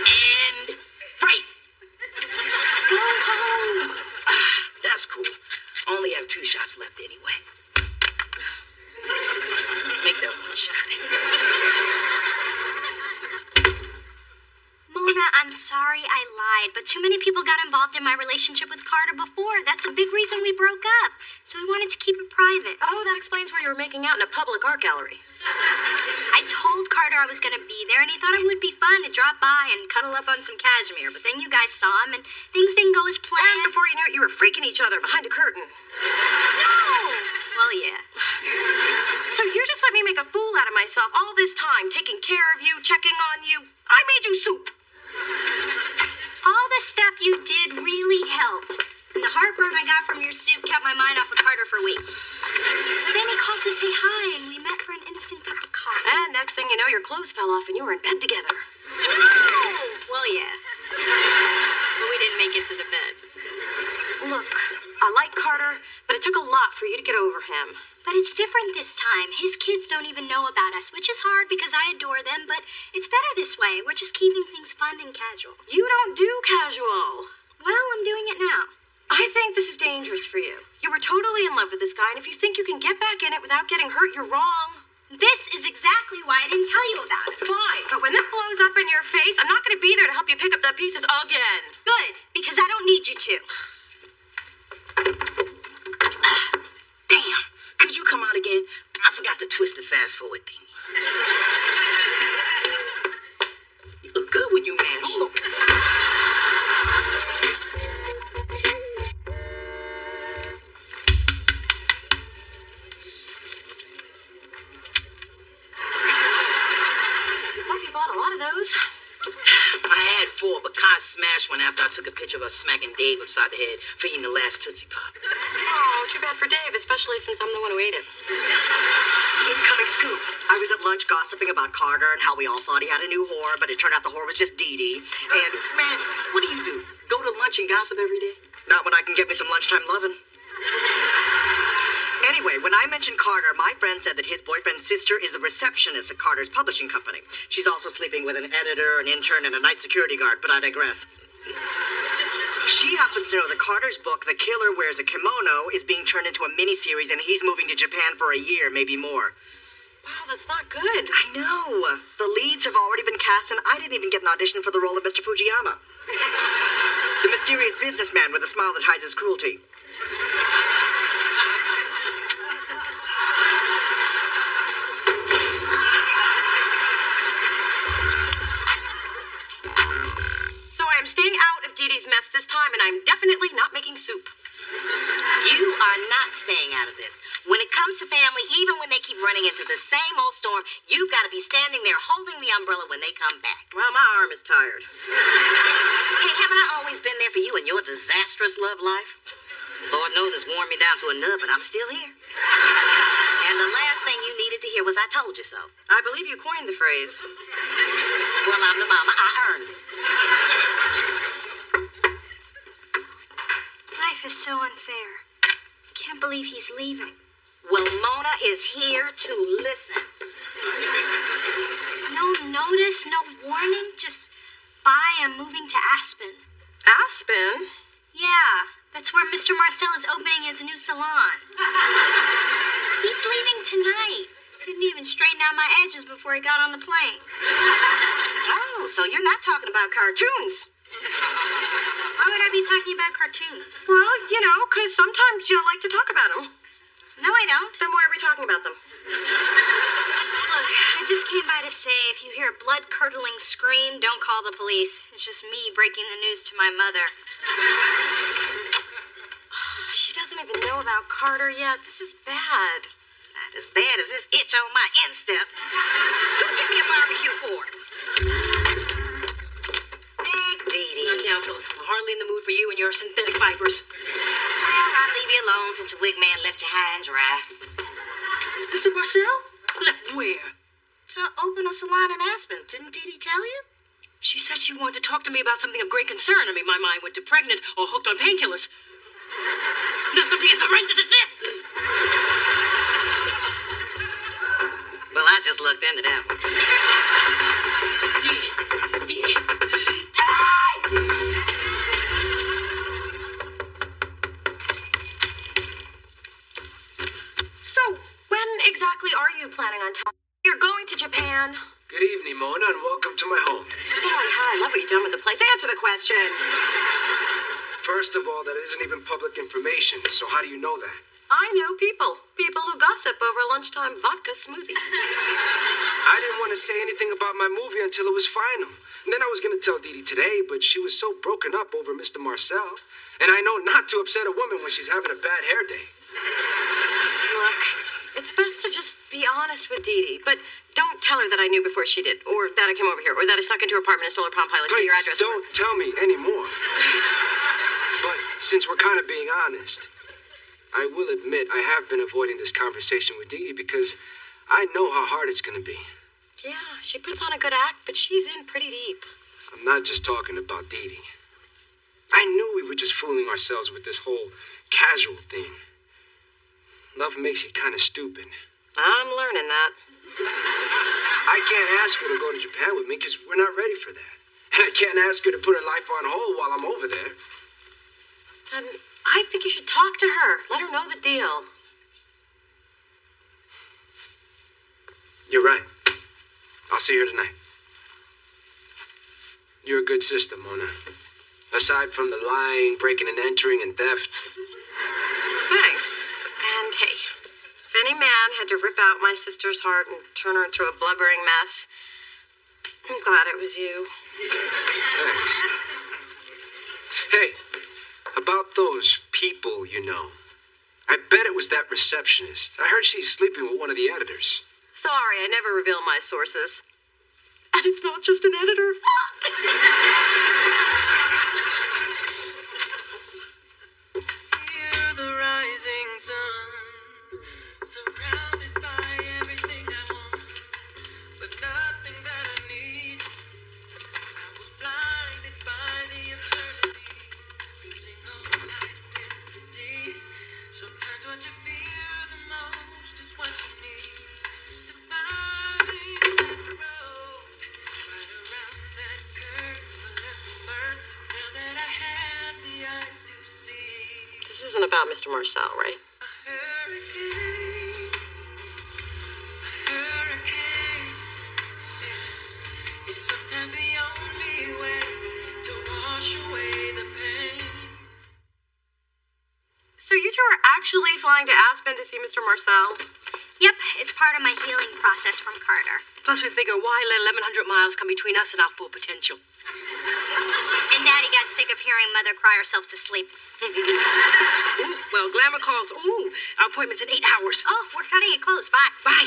And fight! Go home. That's cool. Only have 2 shots left anyway. Make that one shot. Mona, I'm sorry I lied, but too many people got involved in my relationship with Carter before. That's a big reason we broke up. So we wanted to keep it private. Oh, that explains why you were making out in a public art gallery. I told Carter I was going to be there, and he thought it would be fun to drop by and cuddle up on some cashmere. But then you guys saw him, and things didn't go as planned. And before you knew it, you were freaking each other behind a curtain. No! Well, yeah. So you just let me me make a fool out of myself all this time, taking care of you, checking on you. I made you soup. All the stuff you did really helped. And the heartburn I got from your soup kept my mind off of Carter for weeks. But then he called to say hi, and we met for an innocent cup of coffee. And next thing you know, your clothes fell off and you were in bed together. Well, yeah. But we didn't make it to the bed. Look, I like Carter, but it took a lot for you to get over him. But it's different this time. His kids don't even know about us, which is hard because I adore them, but it's better this way. We're just keeping things fun and casual. You don't do casual. Well, I'm doing it now. I think this is dangerous for you. You were totally in love with this guy, and if you think you can get back in it without getting hurt, you're wrong. This is exactly why I didn't tell you about it. Fine, but when this blows up in your face, I'm not going to be there to help you pick up the pieces again. Good, because I don't need you to. Damn, could you come out again? I forgot to twist the fast forward thing. You look good when you mad. Oh. I had 4, but Kai smashed one after I took a picture of us smacking Dave upside the head for eating the last Tootsie Pop. Oh, too bad for Dave, especially since I'm the one who ate it. Incoming scoop. I was at lunch gossiping about Carter and how we all thought he had a new whore, but it turned out the whore was just Dee Dee. And, man, what do? Go to lunch and gossip every day? Not when I can get me some lunchtime lovin'. Anyway, when I mentioned Carter, my friend said that his boyfriend's sister is the receptionist at Carter's publishing company. She's also sleeping with an editor, an intern, and a night security guard, but I digress. She happens to know that Carter's book, The Killer Wears a Kimono, is being turned into a miniseries, and he's moving to Japan for a year, maybe more. Wow, that's not good. I know. The leads have already been cast, and I didn't even get an audition for the role of Mr. Fujiyama. The mysterious businessman with a smile that hides his cruelty. I'm staying out of Dee Dee's mess this time, and I'm definitely not making soup. You are not staying out of this. When it comes to family, even when they keep running into the same old storm, you've got to be standing there holding the umbrella when they come back. Well, my arm is tired. Hey, haven't I always been there for you in your disastrous love life? Lord knows it's worn me down to a nub, but I'm still here. And the last thing you needed to hear was I told you so. I believe you coined the phrase. Well, I'm the mama. I earned it. Life is so unfair. I can't believe he's leaving. Well, Mona is here to listen. No notice, no warning, just bye, I'm moving to Aspen. Aspen? Yeah, that's where Mr. Marcel is opening his new salon. He's leaving tonight. Couldn't even straighten out my edges before he got on the plane. Oh, so you're not talking about cartoons. Why would I be talking about cartoons? Well, you know, because sometimes you like to talk about them. No, I don't. Then why are we talking about them? Look, I just came by to say if you hear a blood-curdling scream, don't call the police. It's just me breaking the news to my mother. She doesn't even know about Carter yet. This is bad. Not as bad as this itch on my instep. Don't give me a barbecue fork. Big Dee Dee. Knock down, Phyllis. I'm hardly in the mood for you and your synthetic vipers. Well, I'll leave you alone since your wig man left you high and dry. Mr. Marcel? Left where? To open a salon in Aspen. Didn't Dee Dee tell you? She said she wanted to talk to me about something of great concern. I mean, my mind went to pregnant or hooked on painkillers. Now something as horrendous as this! Well, I just looked into that one. So, when exactly are you planning on telling? You're going to Japan. Good evening, Mona, and welcome to my home. Sorry, hi. I love what you've done with the place. Answer the question. First of all, that isn't even public information, so how do you know that? I know people. People who gossip over lunchtime vodka smoothies. I didn't want to say anything about my movie until it was final. And then I was going to tell Dee Dee today, but she was so broken up over Mr. Marcel. And I know not to upset a woman when she's having a bad hair day. Look, it's best to just be honest with Dee Dee, but don't tell her that I knew before she did, or that I came over here, or that I snuck into her apartment and stole her Palm Pilot. Get Please, your address. don't tell me anymore. But since we're kind of being honest, I will admit I have been avoiding this conversation with Dee Dee because I know how hard it's going to be. Yeah, she puts on a good act, but she's in pretty deep. I'm not just talking about Dee Dee. I knew we were just fooling ourselves with this whole casual thing. Love makes you kind of stupid. I'm learning that. I can't ask her to go to Japan with me because we're not ready for that. And I can't ask her to put her life on hold while I'm over there. Then I think you should talk to her. Let her know the deal. You're right. I'll see her tonight. You're a good sister, Mona. Aside from the lying, breaking and entering, and theft. Thanks. And hey, if any man had to rip out my sister's heart and turn her into a blubbering mess, I'm glad it was you. Thanks. Hey, about those people you know. I bet it was that receptionist. I heard she's sleeping with one of the editors. Sorry, I never reveal my sources. And it's not just an editor. Hear the rising sun, surrounded by everything I want, but nothing that I need. I was blinded by the absurdity, losing all identity. Sometimes what you fear the most is what you need to find that road, right around that curve. A lesson learned now that I have the eyes to see. This isn't about Mr. Marcel, right? Hurricane is sometimes the only way to wash away the pain. So you two are actually flying to Aspen to see Mr. Marcel? Yep, it's part of my healing process from Carter. Plus, we figure why let 1,100 miles come between us and our full potential? And Daddy got sick of hearing Mother cry herself to sleep. Ooh, well, Glamour calls. Ooh, our appointment's in 8 hours. Oh, we're cutting it close. Bye. Bye.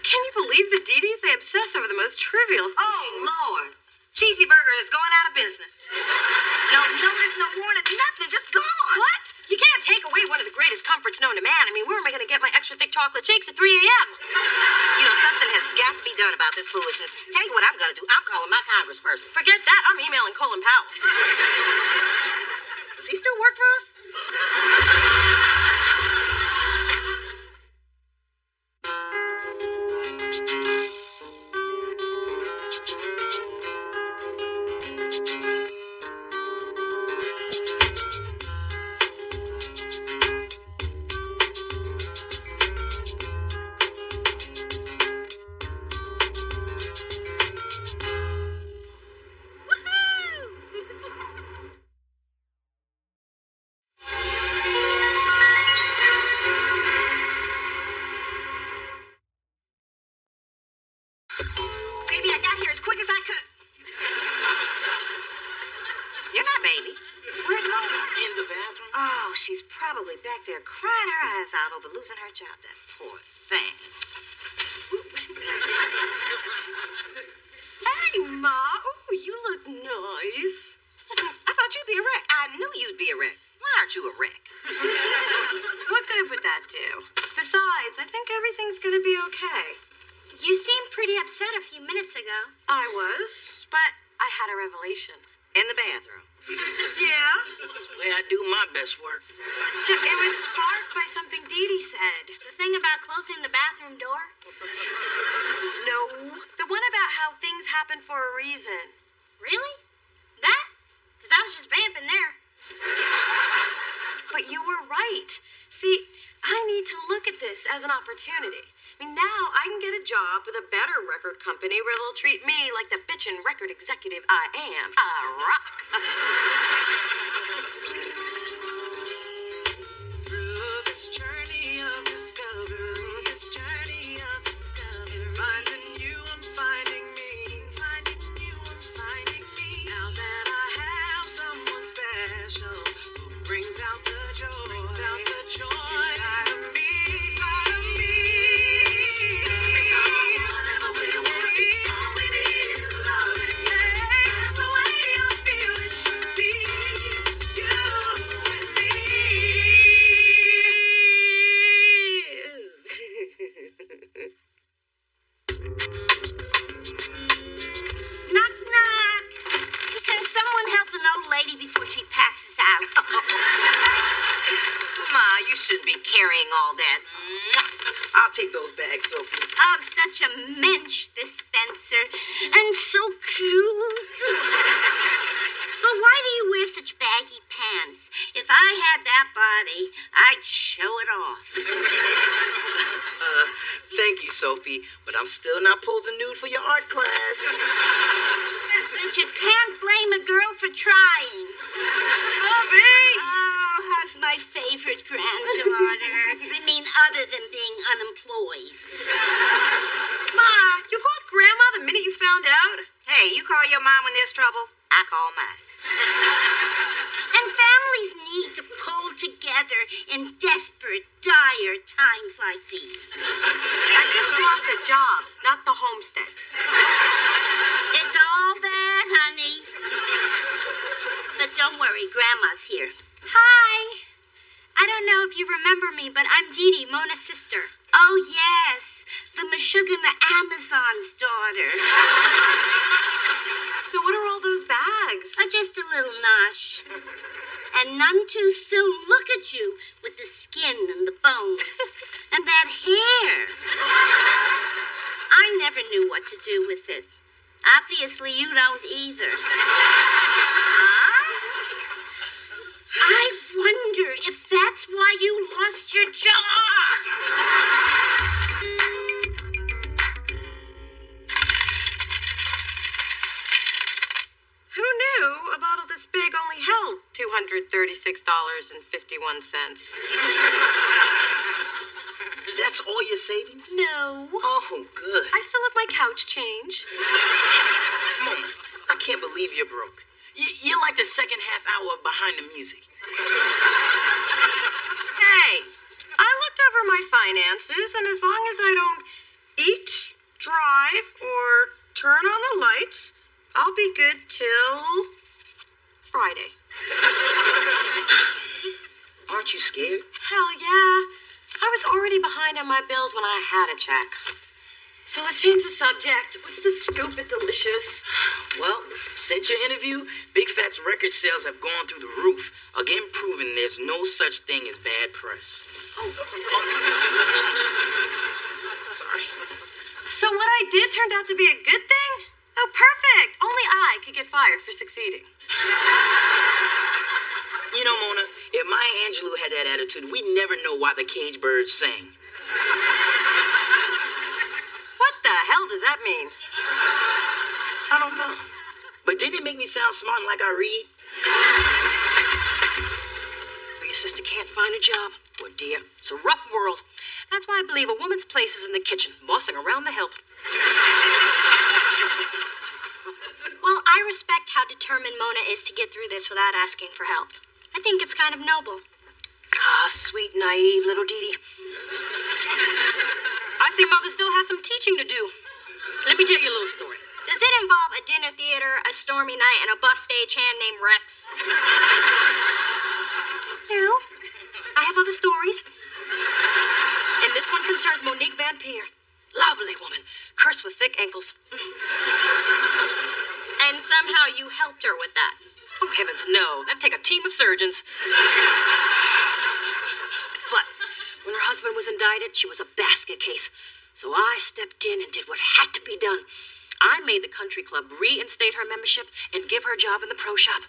Can you believe the Dee Dees? They obsess over the most trivial things. Oh, Lord. Cheesy Burger is going out of business. No notice, no warning, nothing, just gone. What? You can't take away one of the greatest comforts known to man. I mean, where am I going to get my extra thick chocolate shakes at 3 a.m.? You know, something has got to be done about this foolishness. Tell you what I'm going to do. I'm calling my congressperson. Forget that. I'm emailing Colin Powell. Does he still work for us? Baby, I got here as quick as I could. You're not baby. Where's Mona? In the bathroom? Oh, she's probably back there crying her eyes out over losing her job. That poor thing. Hey, Ma. Oh, you look nice. I thought you'd be a wreck. I knew you'd be a wreck. Why aren't you a wreck? What good would that do? Besides, I think everything's going to be okay. You seemed pretty upset a few minutes ago. I was, but I had a revelation. In the bathroom. Yeah? That's the way I do my best work. It was sparked by something Dee Dee said. The thing about closing the bathroom door? No. The one about how things happen for a reason. Really? That? Because I was just vamping there. But you were right. See, I need to look at this as an opportunity. I mean, now I can get a job with a better record company where they'll treat me like the bitchin' record executive I am. I rock. Through this journey of discovery, finding you, I'm finding me. Finding you, I'm finding me. Now that I have someone special who brings out the joy, inside of me. you shouldn't be carrying all that. I'll take those bags, Sophie. Oh, such a mensch, this Spencer. And so cute. But why do you wear such baggy pants? If I had that body, I'd show it off. Thank you, Sophie, but I'm still not posing nude for your art class. But you can't blame a girl for trying. Bobby! Oh, how's my favorite granddaughter? I mean, other than being unemployed. Ma, you called Grandma the minute you found out? Hey, you call your mom when there's trouble, I call mine. And families need to pull together in desperate, dire times like these. I just lost a job, not the homestead. It's all bad, honey. But don't worry, Grandma's here. Hi. I don't know if you remember me, but I'm Dee Dee, Mona's sister. Oh, yes. The Meshuggah Amazon's daughter. So what are all those bags? Just a little nosh. And none too soon. Look at you with the skin and the bones. And that hair. I never knew what to do with it. Obviously, you don't either. I wonder if that's why you lost your job. Who knew a bottle this big only held $236.51? That's all your savings? No. Oh, good. I still have my couch change. Mona, I can't believe you're broke. You're like the second half hour of Behind the Music. Hey, I looked over my finances, and as long as I don't eat, drive, or turn on the lights, I'll be good till Friday. Aren't you scared? Hell yeah. I was already behind on my bills when I had a check. So let's change the subject. What's the scoop at Delicious? Well, since your interview, Big Fat's record sales have gone through the roof, again proving there's no such thing as bad press. Sorry. So what I did turned out to be a good thing? Oh, perfect. Only I could get fired for succeeding. You know, Mona, if Maya Angelou had that attitude, we'd never know why the cage birds sang. What the hell does that mean? I don't know. But didn't it make me sound smart like I read? Your sister can't find a job. Poor dear. It's a rough world. That's why I believe a woman's place is in the kitchen, bossing around the help. Well, I respect how determined Mona is to get through this without asking for help. I think it's kind of noble. Ah, sweet, naive little Dee Dee. I see Mother still has some teaching to do. Let me tell you a little story. Does it involve a dinner theater, a stormy night, and a buff stagehand named Rex? No, I have other stories. And this one concerns Monique Van Peer. Lovely woman, cursed with thick ankles. And somehow you helped her with that. Oh, heavens, no. That'd take a team of surgeons. But when her husband was indicted, she was a basket case. So I stepped in and did what had to be done. I made the country club reinstate her membership and give her a job in the pro shop.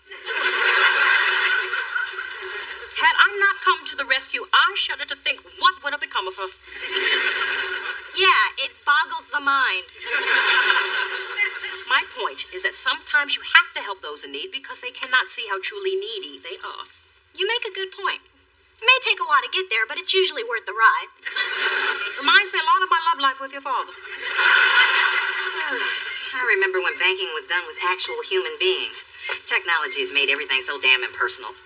Had I not come to the rescue, I shudder to think what would have become of her. Yeah, it boggles the mind. My point is that sometimes you have to help those in need because they cannot see how truly needy they are. You make a good point. It may take a while to get there, but it's usually worth the ride. Reminds me a lot of my love life with your father. I remember when banking was done with actual human beings. Technology has made everything so damn impersonal.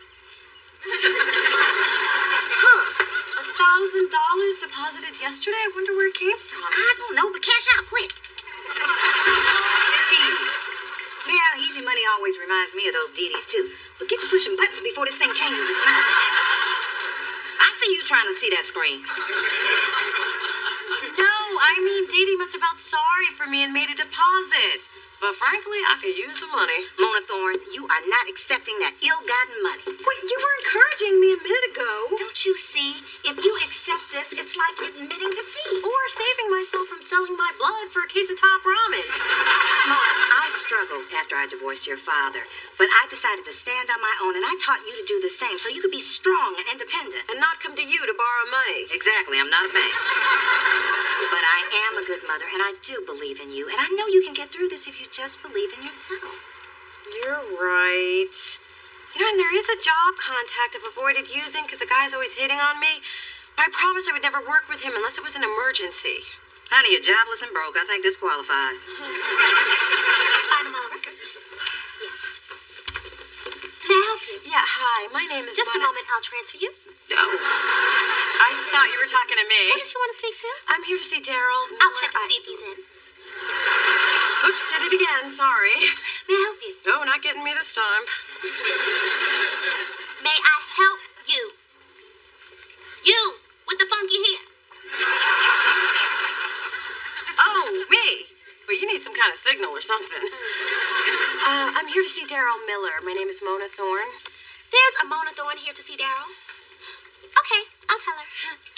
$1,000 deposited yesterday? I wonder where it came from. I don't know, but cash out quick. Yeah, easy money always reminds me of those Dee-Dees, too. But get to pushing buttons before this thing changes its mind. I see you trying to see that screen. No, I mean Dee Dee must have felt sorry for me and made a deposit. but frankly, I could use the money. Mona Thorne, you are not accepting that ill-gotten money. Wait, you were encouraging me a minute ago. Don't you see? If you accept this, it's like admitting defeat. Or saving myself from selling my blood for a case of top ramen. Mona, I struggled after I divorced your father, but I decided to stand on my own, and I taught you to do the same so you could be strong and independent. And not come to you to borrow money. Exactly, I'm not a bank. But I am a good mother, and I do believe in you, and I know you can get through this if you just believe in yourself. You're right. You know, and there is a job contact I've avoided using because the guy's always hitting on me. But I promised I would never work with him unless it was an emergency. Honey, you're jobless and broke. I think this qualifies. Final records. Yes. May I help you? Yeah, hi. My name is Just a moment. I'll transfer you. Oh. I thought you were talking to me. What did you want to speak to? I'm here to see Daryl. I'll check and see if he's in. Oops, did it again. Sorry. May I help you? No, not getting me this time. May I help you? You with the funky hair. Oh, me. Well, you need some kind of signal or something. I'm here to see Daryl Miller. My name is Mona Thorne. There's a Mona Thorne here to see Daryl. Okay, I'll tell her.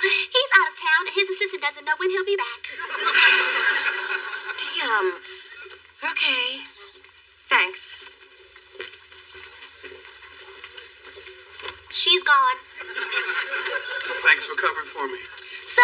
He's out of town, and his assistant doesn't know when he'll be back. Damn. Okay. Thanks. She's gone. Thanks for covering for me. So,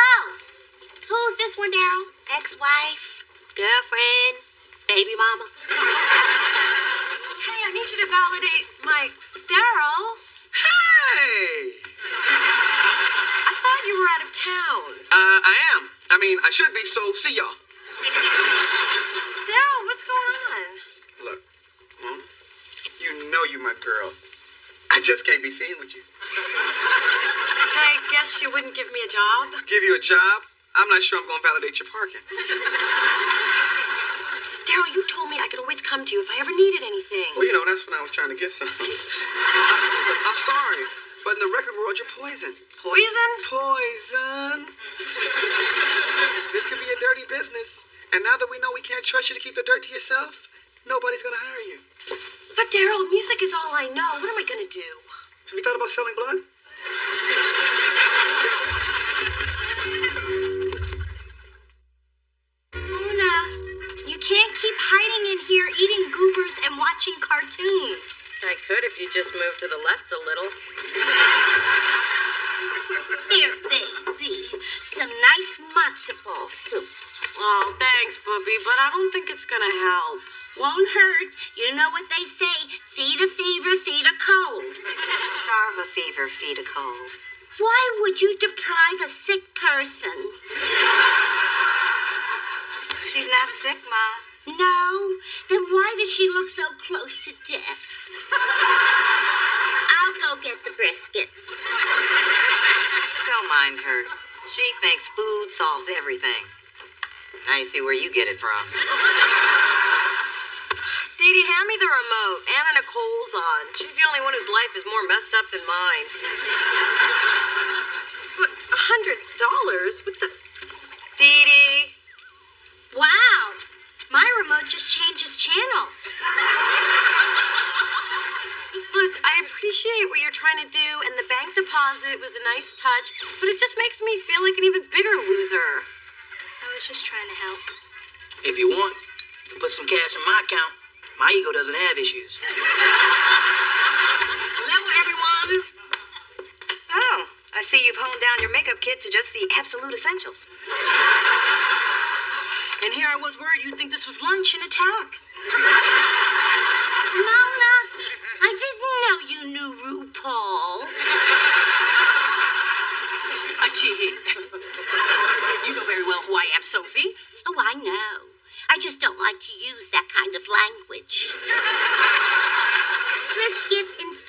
who's this one, Daryl? Ex-wife? Girlfriend? Baby mama? Hey, I need you to validate my... Daryl? Hey! I thought you were out of town. I am. I mean, I should be, so see y'all. Daryl, what's going on? Look, Mona, you know you're my girl. I just can't be seen with you. I guess you wouldn't give me a job? Give you a job? I'm not sure I'm going to validate your parking. Daryl, you told me I could always come to you if I ever needed anything. Well, you know, that's when I was trying to get some. I'm sorry, but in the record world, you're poison. Poison? Poison. This could be a dirty business. And now that we know we can't trust you to keep the dirt to yourself, nobody's going to hire you. But Daryl, music is all I know. What am I going to do? Have you thought about selling blood? Mona, you can't keep hiding in here eating goobers and watching cartoons. I could if you just moved to the left a little. Here, baby. Some nice matzo ball soup. Oh, thanks, Bubby, but I don't think it's gonna help. Won't hurt. You know what they say. Feed a fever, feed a cold. Starve a fever, feed a cold. Why would you deprive a sick person? She's not sick, Ma. No? Then why does she look so close to death? I'll go get the brisket. Don't mind her. She thinks food solves everything. Now you see where you get it from. Dee Dee, hand me the remote. Anna Nicole's on. She's the only one whose life is more messed up than mine. But $100? What the... Dee Dee? Wow, my remote just changes channels. Look, I appreciate what you're trying to do, and the bank deposit was a nice touch, but it just makes me feel like an even bigger loser. I was just trying to help. If you want, you can put some cash in my account. My ego doesn't have issues. Hello, everyone. Oh, I see you've honed down your makeup kit to just the absolute essentials. And here I was worried you'd think this was lunch and attack. Mona, I didn't know you knew RuPaul. Gee, you know very well who I am, Sophie. Oh, I know. I just don't like to use that kind of language. Brisket in 5.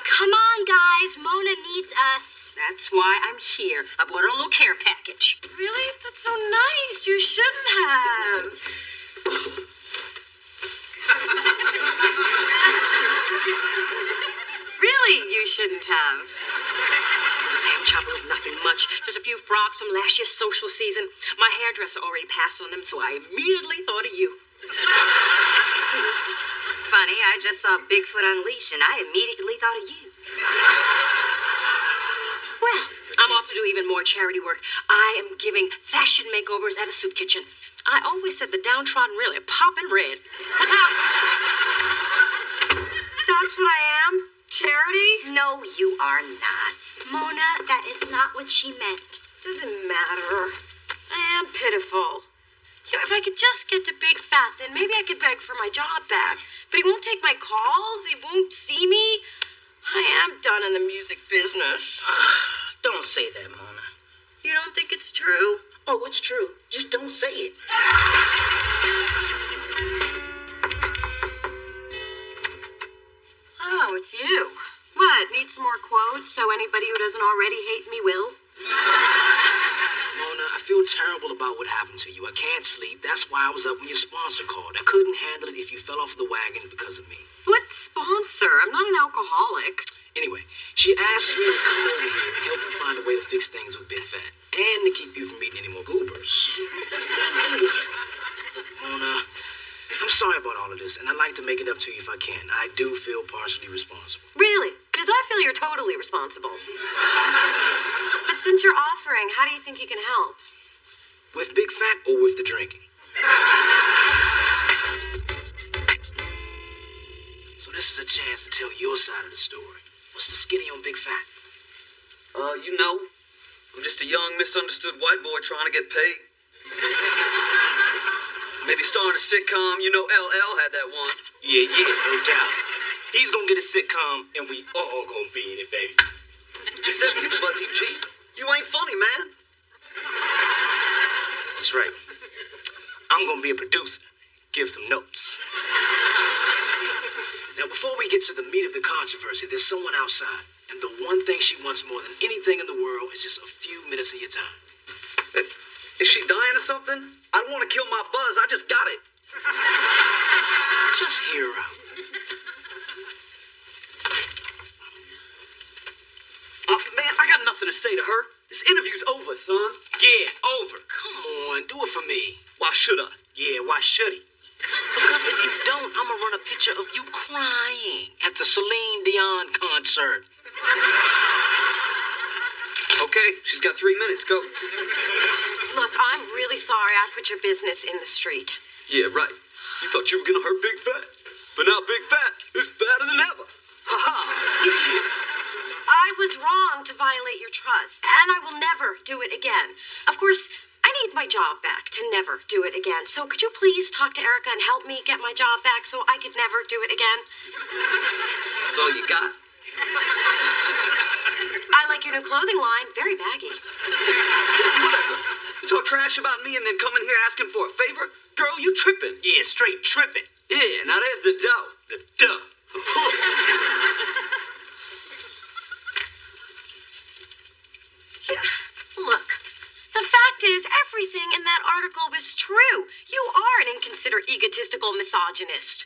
Come on, guys. Mona needs us. That's why I'm here. I bought her a little care package. Really? That's so nice. You shouldn't have. Really, you shouldn't have. I am chopper was nothing much. Just a few frogs from last year's social season. My hairdresser already passed on them, so I immediately thought of you. Funny, I just saw Bigfoot Unleashed, and I immediately thought of you. Well, I'm off to do even more charity work. I am giving fashion makeovers at a soup kitchen. I always said the downtrodden really poppin' red. That's what I am? Charity? No, you are not. Mona, that is not what she meant. Doesn't matter. I am pitiful. You know, if I could just get to Big Fat, then maybe I could beg for my job back. But he won't take my calls. He won't see me. I am done in the music business. Don't say that, Mona. You don't think it's true? Oh, it's true. Just don't say it. Oh, it's you. What, need some more quotes so anybody who doesn't already hate me will? Mona, I feel terrible about what happened to you. I can't sleep. That's why I was up when your sponsor called. I couldn't handle it if you fell off the wagon because of me. What sponsor? I'm not an alcoholic. Anyway, she asked me to come over here and help you find a way to fix things with Big Fat. And to keep you from eating any more goobers. Mona, I'm sorry about all of this, and I'd like to make it up to you if I can. I do feel partially responsible. Really? Because I feel you're totally responsible. But since you're offering, how do you think you can help? With Big Fat or with the drinking? So this is a chance to tell your side of the story. What's the skinny on Big Fat? You know, I'm just a young, misunderstood white boy trying to get paid. Maybe starring a sitcom. You know, LL had that one. Yeah, no doubt. He's gonna get a sitcom, and we all gonna be in it, baby. Except you, Buzzy G. You ain't funny, man. That's right. I'm gonna be a producer. Give some notes. Now, before we get to the meat of the controversy, there's someone outside. And the one thing she wants more than anything in the world is just a few minutes of your time. Is she dying or something? I don't want to kill my buzz. I just got it. Just hear her out. Man, I got nothing to say to her. This interview's over, son. Yeah, over. Come on, do it for me. Why should I? Yeah, why should he? Because if you don't, I'm gonna run a picture of you crying at the Celine Dion concert. Okay, she's got 3 minutes. Go. Look, I'm really sorry I put your business in the street. Yeah, right. You thought you were gonna hurt Big Fat, but now Big Fat is fatter than ever. Ha ha. I was wrong to violate your trust, and I will never do it again. Of course, I need my job back to never do it again. So could you please talk to Erica and help me get my job back so I could never do it again? That's all you got? I like your new clothing line. Very baggy. Whatever. You talk trash about me and then come in here asking for a favor? Girl, you tripping. Yeah, straight tripping. Yeah, now there's the dough. The dough. Yeah, look. The fact is, everything in that article was true. You are an inconsiderate, egotistical misogynist.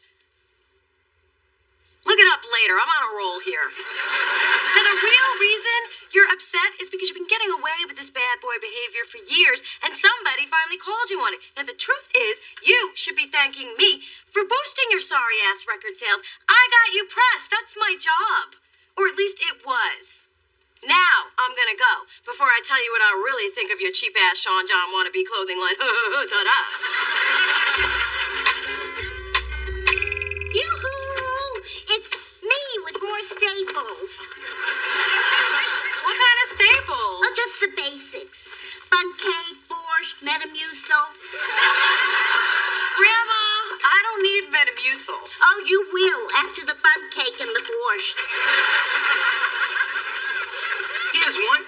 Look it up later. I'm on a roll here. Now, the real reason you're upset is because you've been getting away with this bad boy behavior for years, and somebody finally called you on it. Now, the truth is, you should be thanking me for boosting your sorry-ass record sales. I got you pressed. That's my job. Or at least it was. Now, I'm gonna go before I tell you what I really think of your cheap-ass Sean John wannabe clothing line. Ta-da! Yoo-hoo! It's me with more staples. What kind of staples? Oh, just the basics. Bun cake, borscht, Metamucil. Grandma, I don't need Metamucil. Oh, you will after the bun cake and the borscht. Here's one.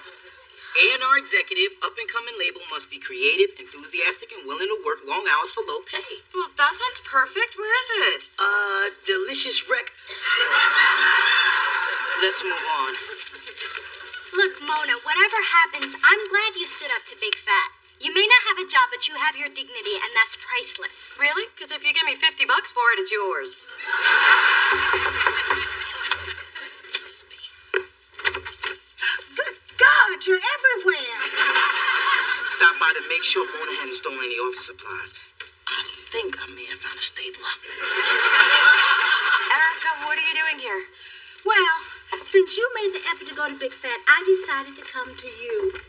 A&R executive, up-and-coming label must be creative, enthusiastic, and willing to work long hours for low pay. Well, that sounds perfect. Where is it? Delicious rec... Let's move on. Look, Mona, whatever happens, I'm glad you stood up to Big Fat. You may not have a job, but you have your dignity, and that's priceless. Really? Because if you give me $50 for it, it's yours. God, you're make sure Mona hadn't stolen any office supplies. I think I may have found a stapler. Erica, what are you doing here? Well, since you made the effort to go to Big Fat, I decided to come to you.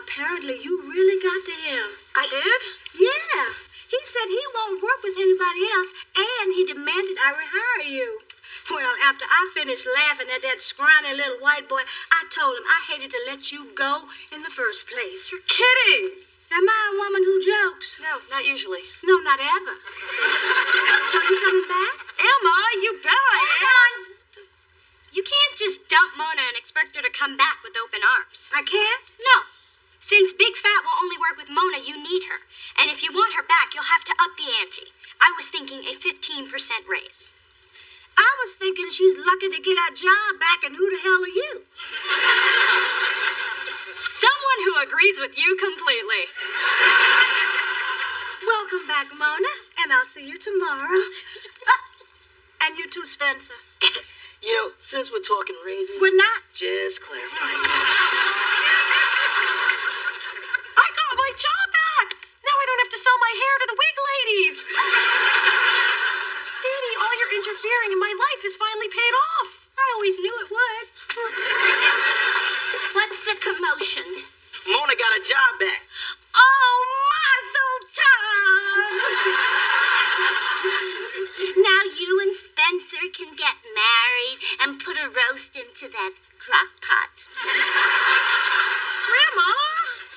Apparently, you really got to him. I did? Yeah. He said he won't work with anybody else, and he demanded I rehire you. Well, after I finished laughing at that scrawny little white boy, I told him I hated to let you go in the first place. You're kidding. Am I a woman who jokes? No, not usually. No, not ever. So you coming back? Am I? You bet I am. You can't just dump Mona and expect her to come back with open arms. I can't? No. Since Big Fat will only work with Mona, you need her. And if you want her back, you'll have to up the ante. I was thinking a 15% raise. I was thinking she's lucky to get her job back, and who the hell are you? Someone who agrees with you completely. Welcome back, Mona, and I'll see you tomorrow. And you too, Spencer. You know, since we're talking raises... We're not. Just clarifying. I got my job back. Now I don't have to sell my hair to the wig ladies. Dee Dee, all your interfering in my life is finally paid off. I always knew it would. What's the commotion? Mona got a job back. Oh, Mazel Tov! Now you and Spencer can get married and put a roast into that crock pot. Grandma?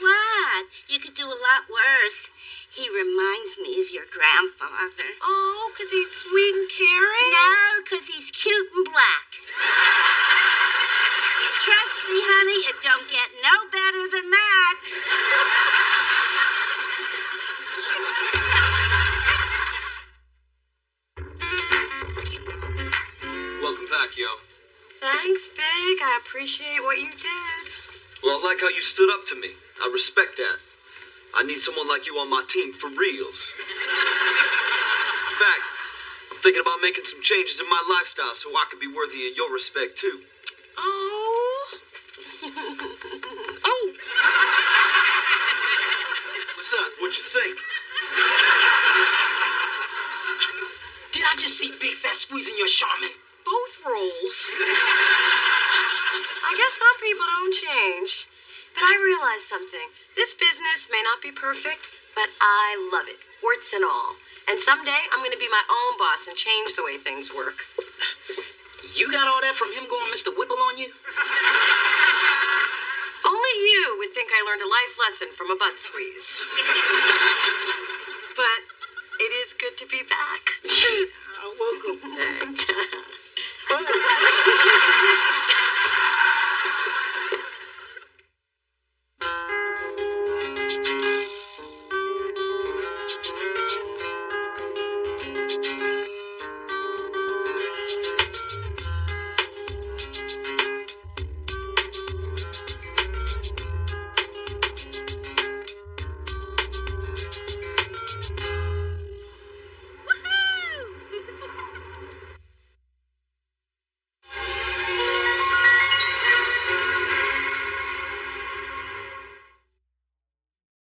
What? You could do a lot worse. He reminds me of your grandfather. Oh, 'cause he's sweet and caring? No, 'cause he's cute and black. Trust me, honey, it don't get no better than that. Welcome back, yo. Thanks, Big. I appreciate what you did. Well, I like how you stood up to me. I respect that. I need someone like you on my team for reals. In fact, I'm thinking about making some changes in my lifestyle so I could be worthy of your respect, too. Oh. Oh. What's up? What you think? Did I just see Big Fat squeezing your Charmin? Both roles. I guess some people don't change. But I realized something. This business may not be perfect, but I love it, warts and all. And someday I'm going to be my own boss and change the way things work. You got all that from him going Mr. Whipple on you? Only you would think I learned a life lesson from a butt squeeze. But it is good to be back. Welcome back.